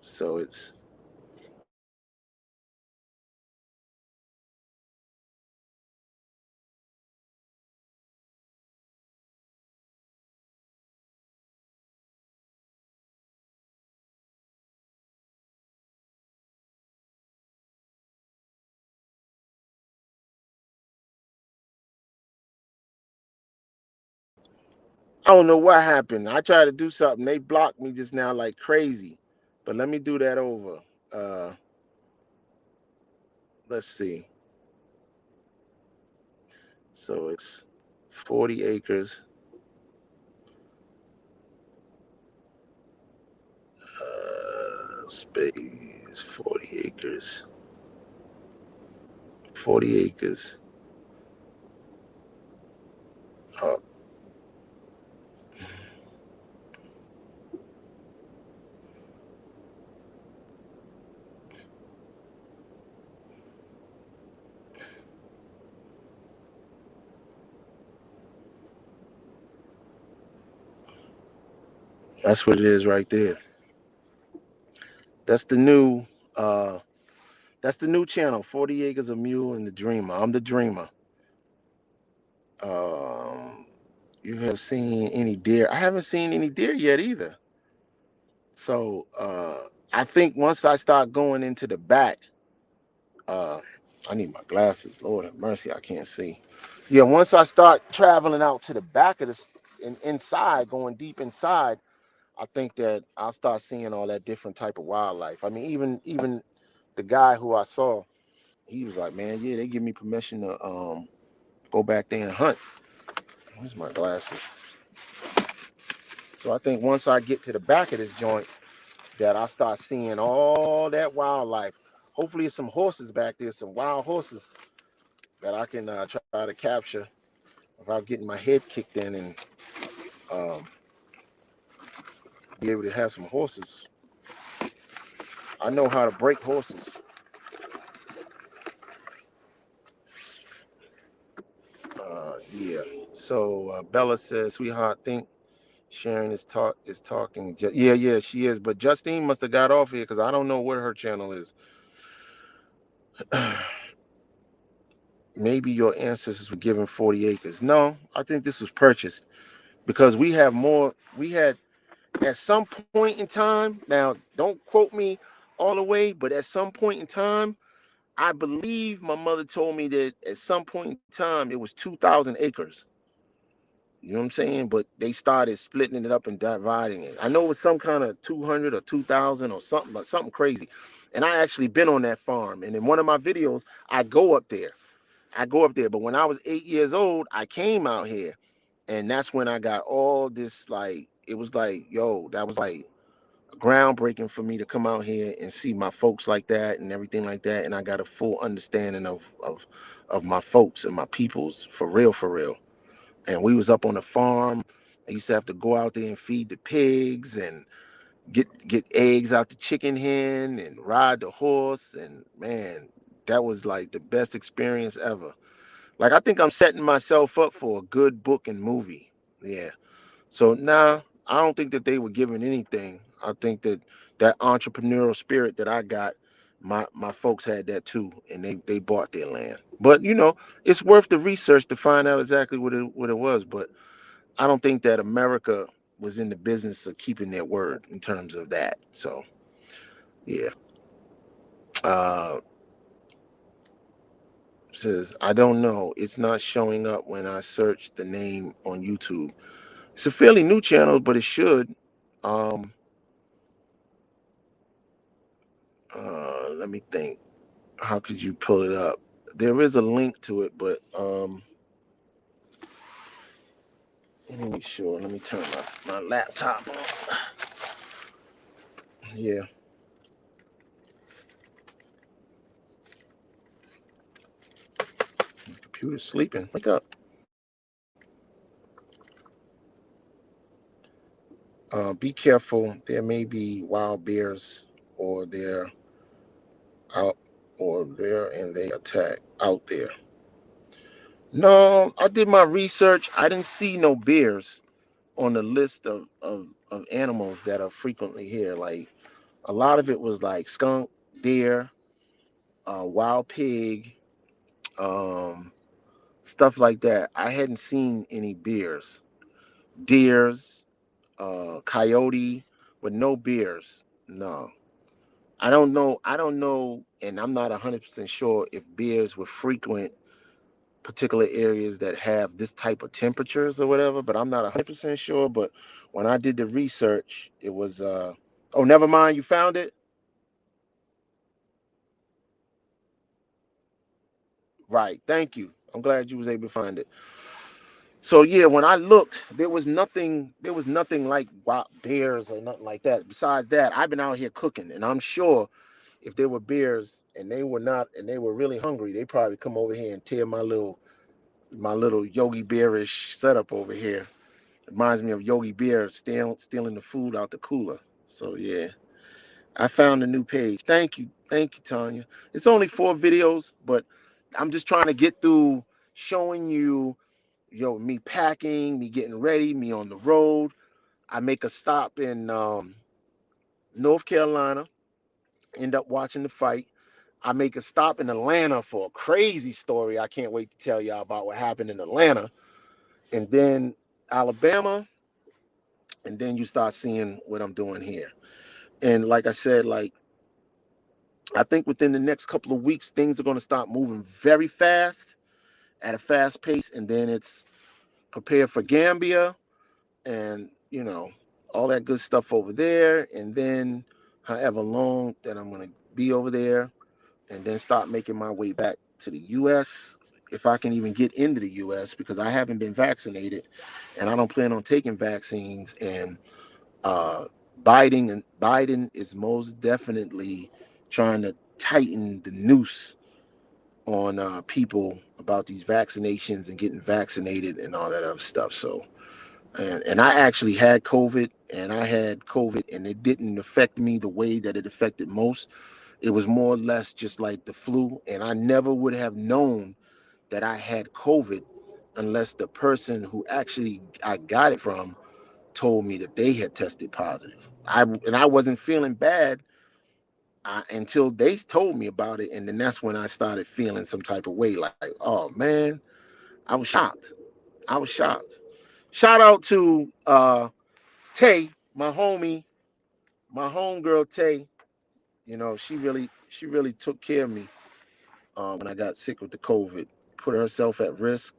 So it's I don't know what happened. I tried to do something. They blocked me just now like crazy. But let me do that over. Uh, let's see. So it's 40 acres. Space 40 acres. 40 acres. Uh, that's what it is right there. That's the new uh that's the new channel, 40 Acres of Mule and the Dreamer. I'm the Dreamer. Um you have seen any deer? I haven't seen any deer yet either. So I think once I start going into the back, uh I need my glasses. Lord have mercy, I can't see. Yeah, once I start traveling out to the back of this and inside, going deep inside, I think that I'll start seeing all that different type of wildlife. I mean, even the guy who I saw, he was like, man, yeah, they give me permission to go back there and hunt. Where's my glasses? So I think once I get to the back of this joint, that I start seeing all that wildlife. Hopefully, there's some horses back there, some wild horses that I can try to capture without getting my head kicked in and um, be able to have some horses. I know how to break horses. Yeah. So Bella says, sweetheart, think Sharon is talking. Yeah, yeah, she is. But Justine must have got off here because I don't know where her channel is. Maybe your ancestors were given 40 acres. No, I think this was purchased because we have more. We had at some point in time. Now, don't quote me all the way, but at some point in time, I believe my mother told me that at some point in time it was 2,000 acres. You know what I'm saying? But they started splitting it up and dividing it. I know it was some kind of 200 or 2,000 or something, but something crazy. And I actually been on that farm. And in one of my videos, I go up there. I go up there. But when I was 8 years old, I came out here. And that's when I got all this, like, it was like, yo, that was like groundbreaking for me to come out here and see my folks like that and everything like that. And I got a full understanding of my folks and my peoples for real, for real. And we was up on the farm. I used to have to go out there and feed the pigs and get eggs out the chicken hen and ride the horse. And man, that was like the best experience ever. Like I think I'm setting myself up for a good book and movie. Yeah. So nah, I don't think that they were giving anything. I think that that entrepreneurial spirit that I got, my folks had that too, and they bought their land. But you know, it's worth the research to find out exactly what it was. But I don't think that America was in the business of keeping their word in terms of that. So yeah. Uh Says I don't know. It's not showing up when I search the name on YouTube. It's a fairly new channel, but it should. Um Let me think. How could you pull it up? There is a link to it, but let me make sure. Let me turn my laptop on. Yeah, computer's sleeping. Wake up. Be careful. There may be wild bears, or they're out, or there, and they attack out there. No, I did my research. I didn't see no bears on the list of animals that are frequently here. Like a lot of it was like skunk, deer, wild pig, um, stuff like that. I hadn't seen any bears, deers, coyote, but no bears. No, I don't know. I don't know, and I'm not 100% sure if bears would frequent particular areas that have this type of temperatures or whatever. But I'm not 100% sure. But when I did the research, it was. Oh, never mind. You found it. Right. Thank you. I'm glad you was able to find it. So yeah, when I looked, there was nothing. There was nothing like wild bears or nothing like that. Besides that, I've been out here cooking, and I'm sure if there were bears and they were not, and they were really hungry, they probably come over here and tear my little Yogi Bearish setup over here. Reminds me of Yogi Bear stealing the food out the cooler. So yeah, I found a new page. Thank you, Tanya. It's only 4 videos, but I'm just trying to get through showing you, yo, me packing, me getting ready, me on the road. I make a stop in North Carolina, end up watching the fight. I make a stop in Atlanta for a crazy story. I can't wait to tell y'all about what happened in Atlanta. And then Alabama, and then you start seeing what I'm doing here. And like I said, like I think within the next couple of weeks, things are going to start moving very fast at a fast pace. And then it's prepare for Gambia and, all that good stuff over there. And then however long that I'm going to be over there, and then start making my way back to the US if I can even get into the US because I haven't been vaccinated and I don't plan on taking vaccines. And uh, Biden is most definitely trying to tighten the noose on people about these vaccinations and getting vaccinated and all that other stuff. So, and I actually had COVID, and I had COVID, and it didn't affect me the way that it affected most. It was more or less just like the flu, and I never would have known that I had COVID unless the person who actually I got it from told me that they had tested positive. I wasn't feeling bad until they told me about it, and then that's when I started feeling some type of way. Like, oh man, I was shocked. I was shocked. Shout out to Tay, my homie, my homegirl Tay. She really took care of me when I got sick with the COVID. Put herself at risk,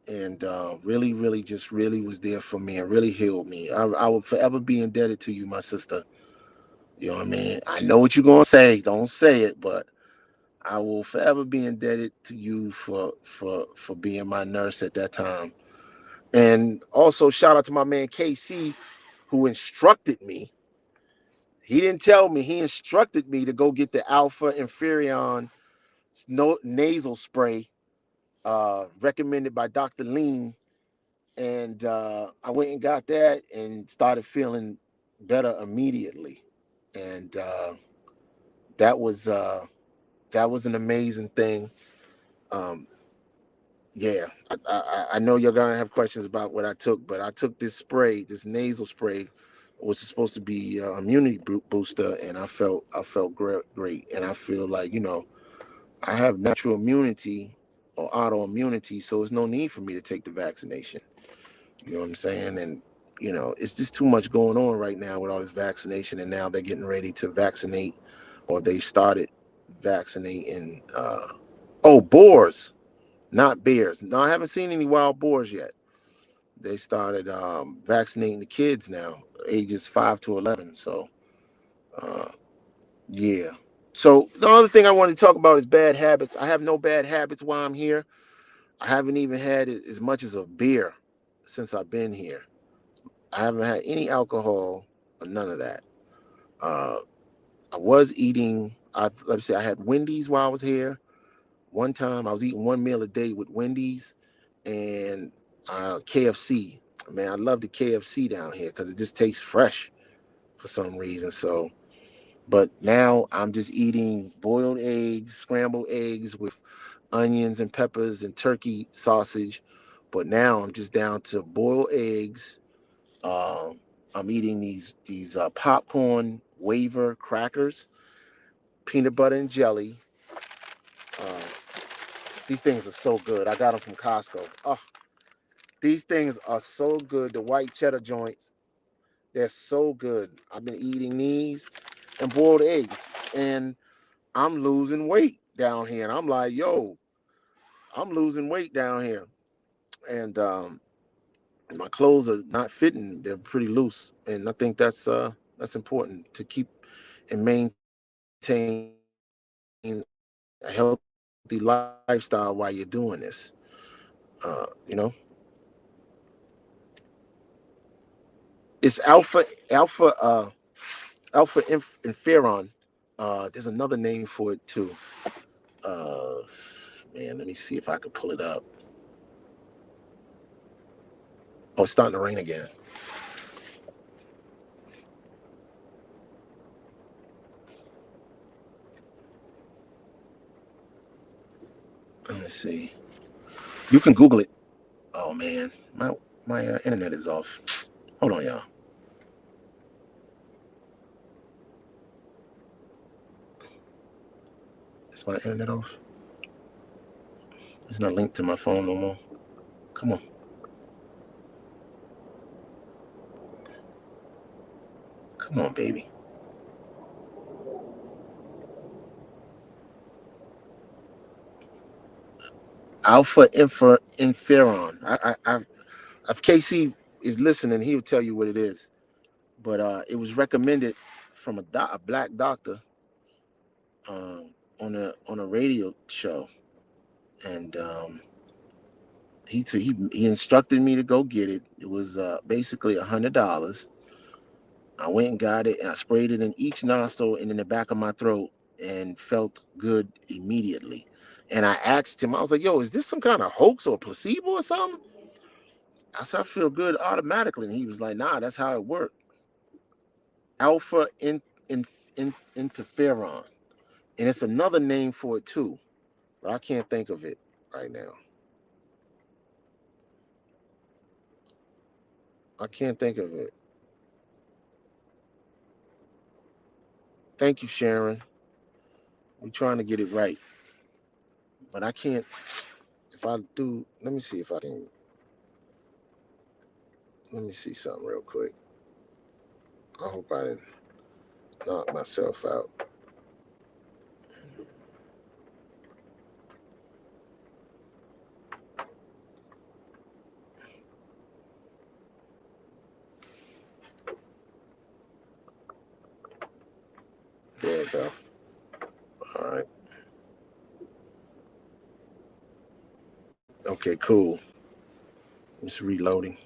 and really, really, just really was there for me and really healed me. I will forever be indebted to you, my sister. You know what I mean? I know what you're gonna say. Don't say it, but I will forever be indebted to you for being my nurse at that time. And also shout out to my man KC who instructed me. He didn't tell me. He instructed me to go get the Alpha Inferion nasal spray recommended by Dr. Lean, and I went and got that and started feeling better immediately. And that was uh, that was an amazing thing. Um, yeah, I know you're gonna have questions about what I took, but I took this spray, this nasal spray, was supposed to be immunity booster, and I felt great, and I feel like I have natural immunity or autoimmunity, so there's no need for me to take the vaccination. You know what I'm saying? And it's just too much going on right now with all this vaccination, and now they're getting ready to vaccinate, or they started vaccinating. Oh, boars, not bears. No, I haven't seen any wild boars yet. They started vaccinating the kids now, ages 5 to 11. So, uh, yeah. So the other thing I wanted to talk about is bad habits. I have no bad habits while I'm here. I haven't even had as much as a beer since I've been here. I haven't had any alcohol or none of that. Uh, I was eating. Let me say, I had Wendy's while I was here. One time, I was eating one meal a day with Wendy's and KFC. Man, I love the KFC down here because it just tastes fresh for some reason. So, but now I'm just eating boiled eggs, scrambled eggs with onions and peppers and turkey sausage. But now I'm just down to boiled eggs. Um, I'm eating these popcorn wafer crackers, peanut butter and jelly. Uh, these things are so good. I got them from Costco. Oh, these things are so good. The white cheddar joints, they're so good. I've been eating these and boiled eggs, and I'm losing weight down here. And I'm like, yo, I'm losing weight down here, and my clothes are not fitting. They're pretty loose, and I think that's important to keep and maintain a healthy lifestyle while you're doing this. It's alpha interferon. There's another name for it too. Uh, Man, let me see if I can pull it up. Oh, it's starting to rain again. Let me see. You can Google it. Oh man, my internet is off. Hold on, y'all. Is my internet off? It's not linked to my phone no more. Come on, come on, baby. Interferon. If KC is listening, he will tell you what it is. But it was recommended from a black doctor um, on a radio show, and he instructed me to go get it. It was basically $100. I went and got it, and I sprayed it in each nostril and in the back of my throat, and felt good immediately. And I asked him, I was like, "Yo, is this some kind of hoax or placebo or something?" I said, "I feel good automatically," and he was like, "Nah, that's how it worked. Alpha interferon, and it's another name for it too, but I can't think of it right now. I can't think of it. Thank you, Sharon. We're trying to get it right, but I can't. If I do, let me see if I can. Let me see something real quick. I hope I didn't knock myself out. we go. All right. Okay, cool. It's reloading.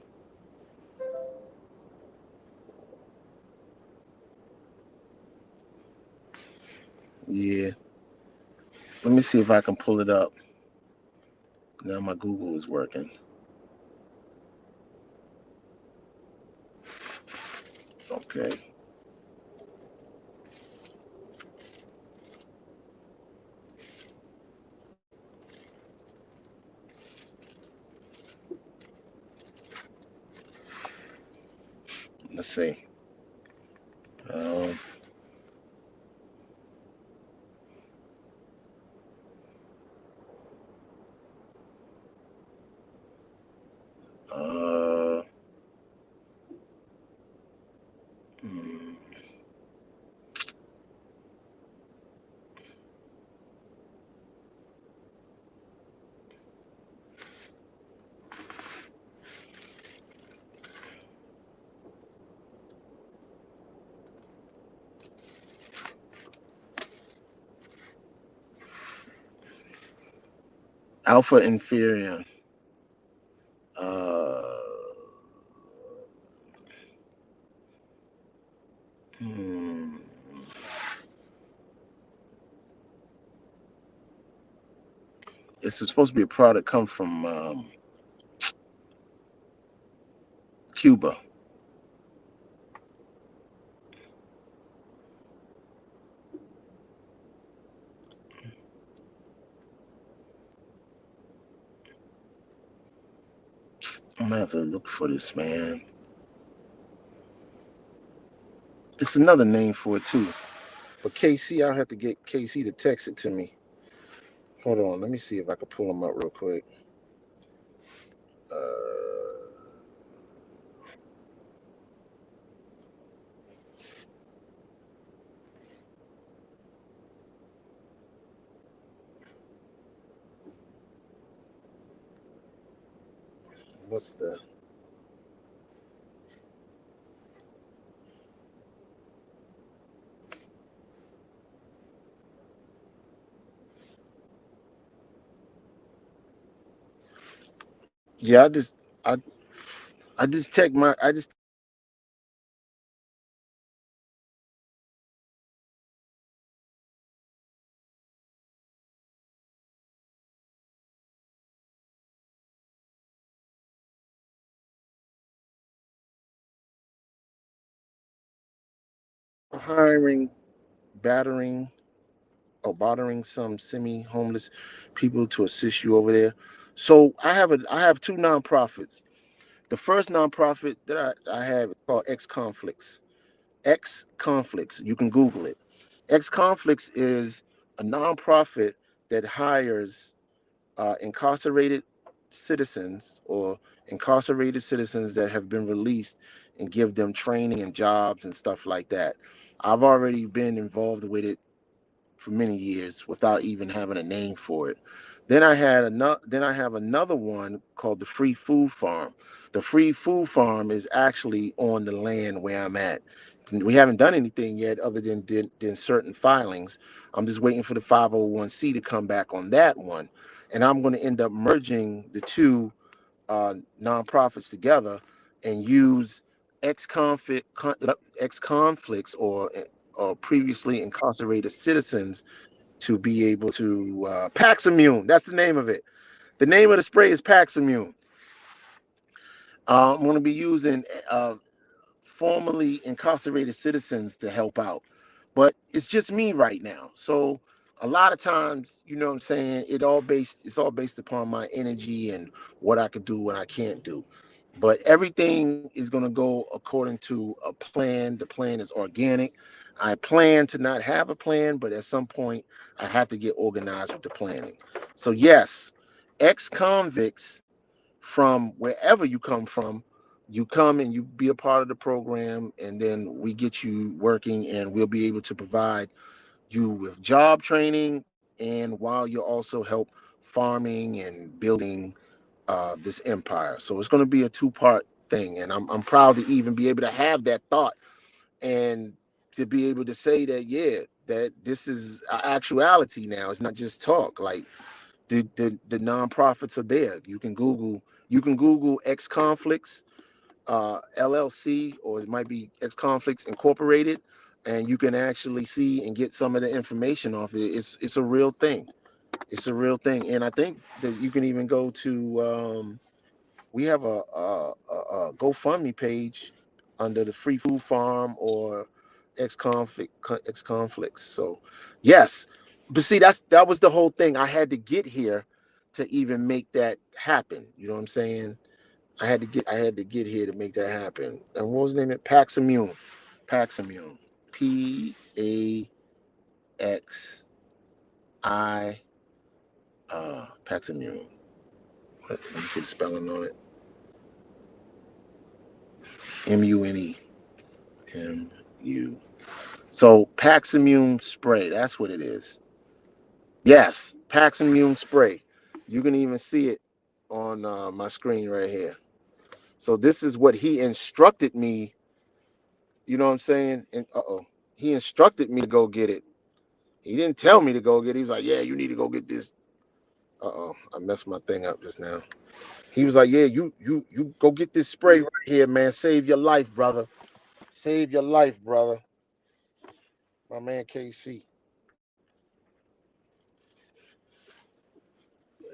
Yeah. Let me see if I can pull it up. Now my Google is working. Okay. Let's see. Um, uh, hmm, Alpha Inferior. Uh, hmm. It's supposed to be a product come from Cuba. I'm gonna have to look for this, man. It's another name for it too. But KC, I'll have to get KC to text it to me. Hold on, let me see if I can pull them up real quick. Uh, what's the? Yeah, I I just checked my I just hiring, battering bothering some semi-homeless people to assist you over there. So I have two nonprofits. The first nonprofit that I have is called X Conflicts. X Conflicts. You can Google it. X Conflicts is a nonprofit that hires incarcerated citizens or incarcerated citizens that have been released and give them training and jobs and stuff like that. I've already been involved with it for many years without even having a name for it. Then I have another one called the Free Food Farm. The Free Food Farm is actually on the land where I'm at. We haven't done anything yet other than certain filings. I'm just waiting for the 501c to come back on that one. And I'm going to end up merging the two nonprofits together and use ex conflicts or previously incarcerated citizens to be able to Paximune. That's the name of it. The name of the spray is Paximune. I'm going to be using formerly incarcerated citizens to help out. But it's just me right now. So a lot of times, you know what I'm saying, it's all based upon my energy and what I could do, what I can't do. But everything is going to go according to a plan. The plan is organic. I plan to not have a plan, but at some point I have to get organized with the planning. So yes, ex-convicts from wherever you come and you be a part of the program, and then we get you working, and we'll be able to provide you with job training, and while you also help farming and building this empire. So it's going to be a two-part thing, and I'm proud to even be able to have that thought and to be able to say that, yeah, that this is actuality now. It's not just talk. Like the nonprofits are there. You can Google X conflicts LLC, or it might be X Conflicts Incorporated, and you can actually see and get some of the information off it. It's a real thing. It's a real thing, and I think that you can even go to. We have a GoFundMe page under the Free Food Farm or X Conflicts. So, yes, but see, that was the whole thing. I had to get here to even make that happen. You know what I'm saying? I had to get here to make that happen. And what was the name of it? Paximune. Paximune. Paxi Paximune. Let me see the spelling on it. MUNE. MU. So Paximune spray. That's what it is. Yes, Paximune spray. You can even see it on my screen right here. So this is what he instructed me. You know what I'm saying? And he instructed me to go get it. He didn't tell me to go get it. He was like, "Yeah, you need to go get this." I messed my thing up just now. He was like, "Yeah, you go get this spray right here, man. Save your life, brother. Save your life, brother." My man KC.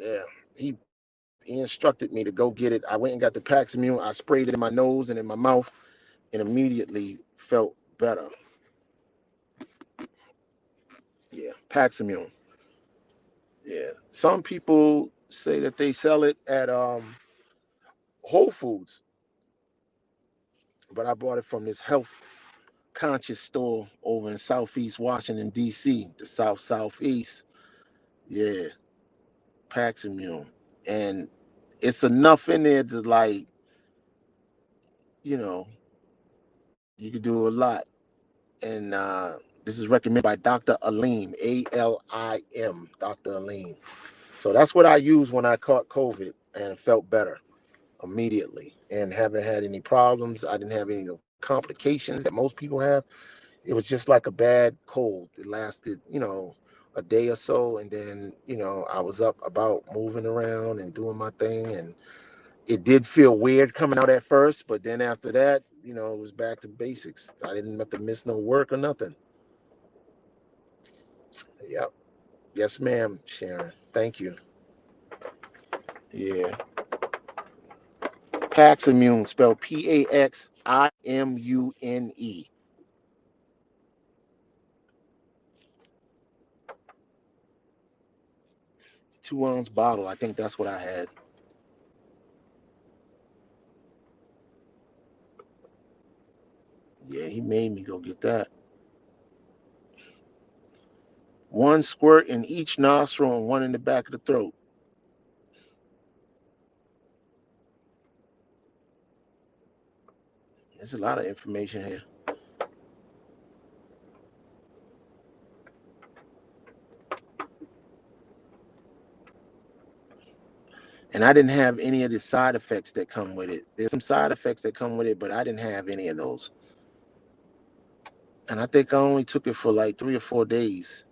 Yeah, he instructed me to go get it. I went and got the Paximune. I sprayed it in my nose and in my mouth, and immediately felt better. Yeah, Paximune. Yeah. Some people say that they sell it at Whole Foods, but I bought it from this health conscious store over in Southeast Washington D.C., the Southeast. Yeah, Paximune, and it's enough in there to like, you know, you could do a lot. And this is recommended by Dr. Alim, Alim, Dr. Alim. So that's what I used when I caught COVID and felt better immediately, and haven't had any problems. I didn't have any complications that most people have. It was just like a bad cold. It lasted, a day or so, and then, I was up about moving around and doing my thing, and it did feel weird coming out at first, but then after that, it was back to basics. I didn't have to miss no work or nothing. Yep. Yes, ma'am, Sharon. Thank you. Yeah. Paximune, spelled Paximune. 2 ounce bottle. I think that's what I had. Yeah, he made me go get that. 1 squirt in each nostril and one in the back of the throat. There's a lot of information here. And I didn't have any of the side effects that come with it. There's some side effects that come with it, but I didn't have any of those. And I think I only took it for like 3 or 4 days.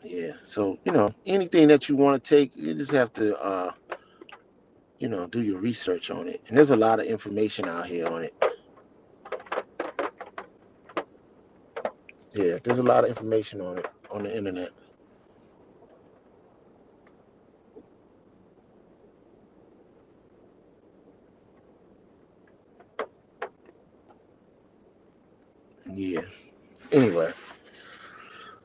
Yeah. So, anything that you want to take, you just have to, do your research on it. And there's a lot of information out here on it. Yeah, there's a lot of information on it on the internet. Yeah. Anyway,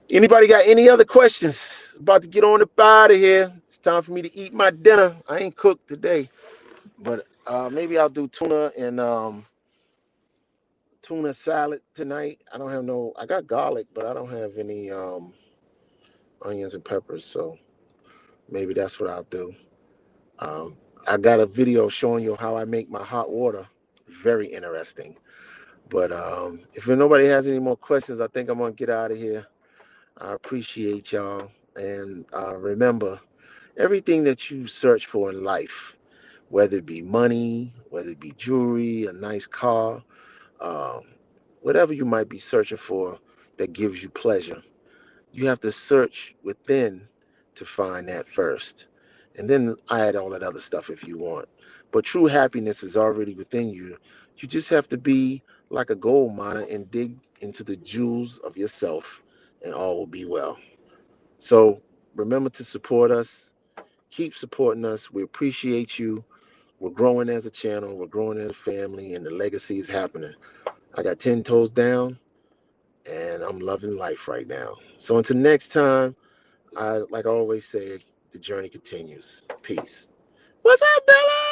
anybody got any other questions? About to get on up out of here. It's time for me to eat my dinner. I ain't cooked today, but maybe I'll do tuna and tuna salad tonight. I don't have no. I got garlic, but I don't have any onions and peppers. So maybe that's what I'll do. Um, I got a video showing you how I make my hot water. Very interesting. But if nobody has any more questions, I think I'm gonna get out of here. I appreciate y'all, and remember, everything that you search for in life, whether it be money, whether it be jewelry, a nice car, um, whatever you might be searching for that gives you pleasure. You have to search within to find that first. And then add all that other stuff if you want. But true happiness is already within you. You just have to be like a gold miner and dig into the jewels of yourself, and all will be well. So remember to support us. Keep supporting us. We appreciate you. We're growing as a channel, we're growing as a family, and the legacy is happening. I got 10 toes down, and I'm loving life right now. So until next time, like I always say, the journey continues. Peace. What's up, Bella?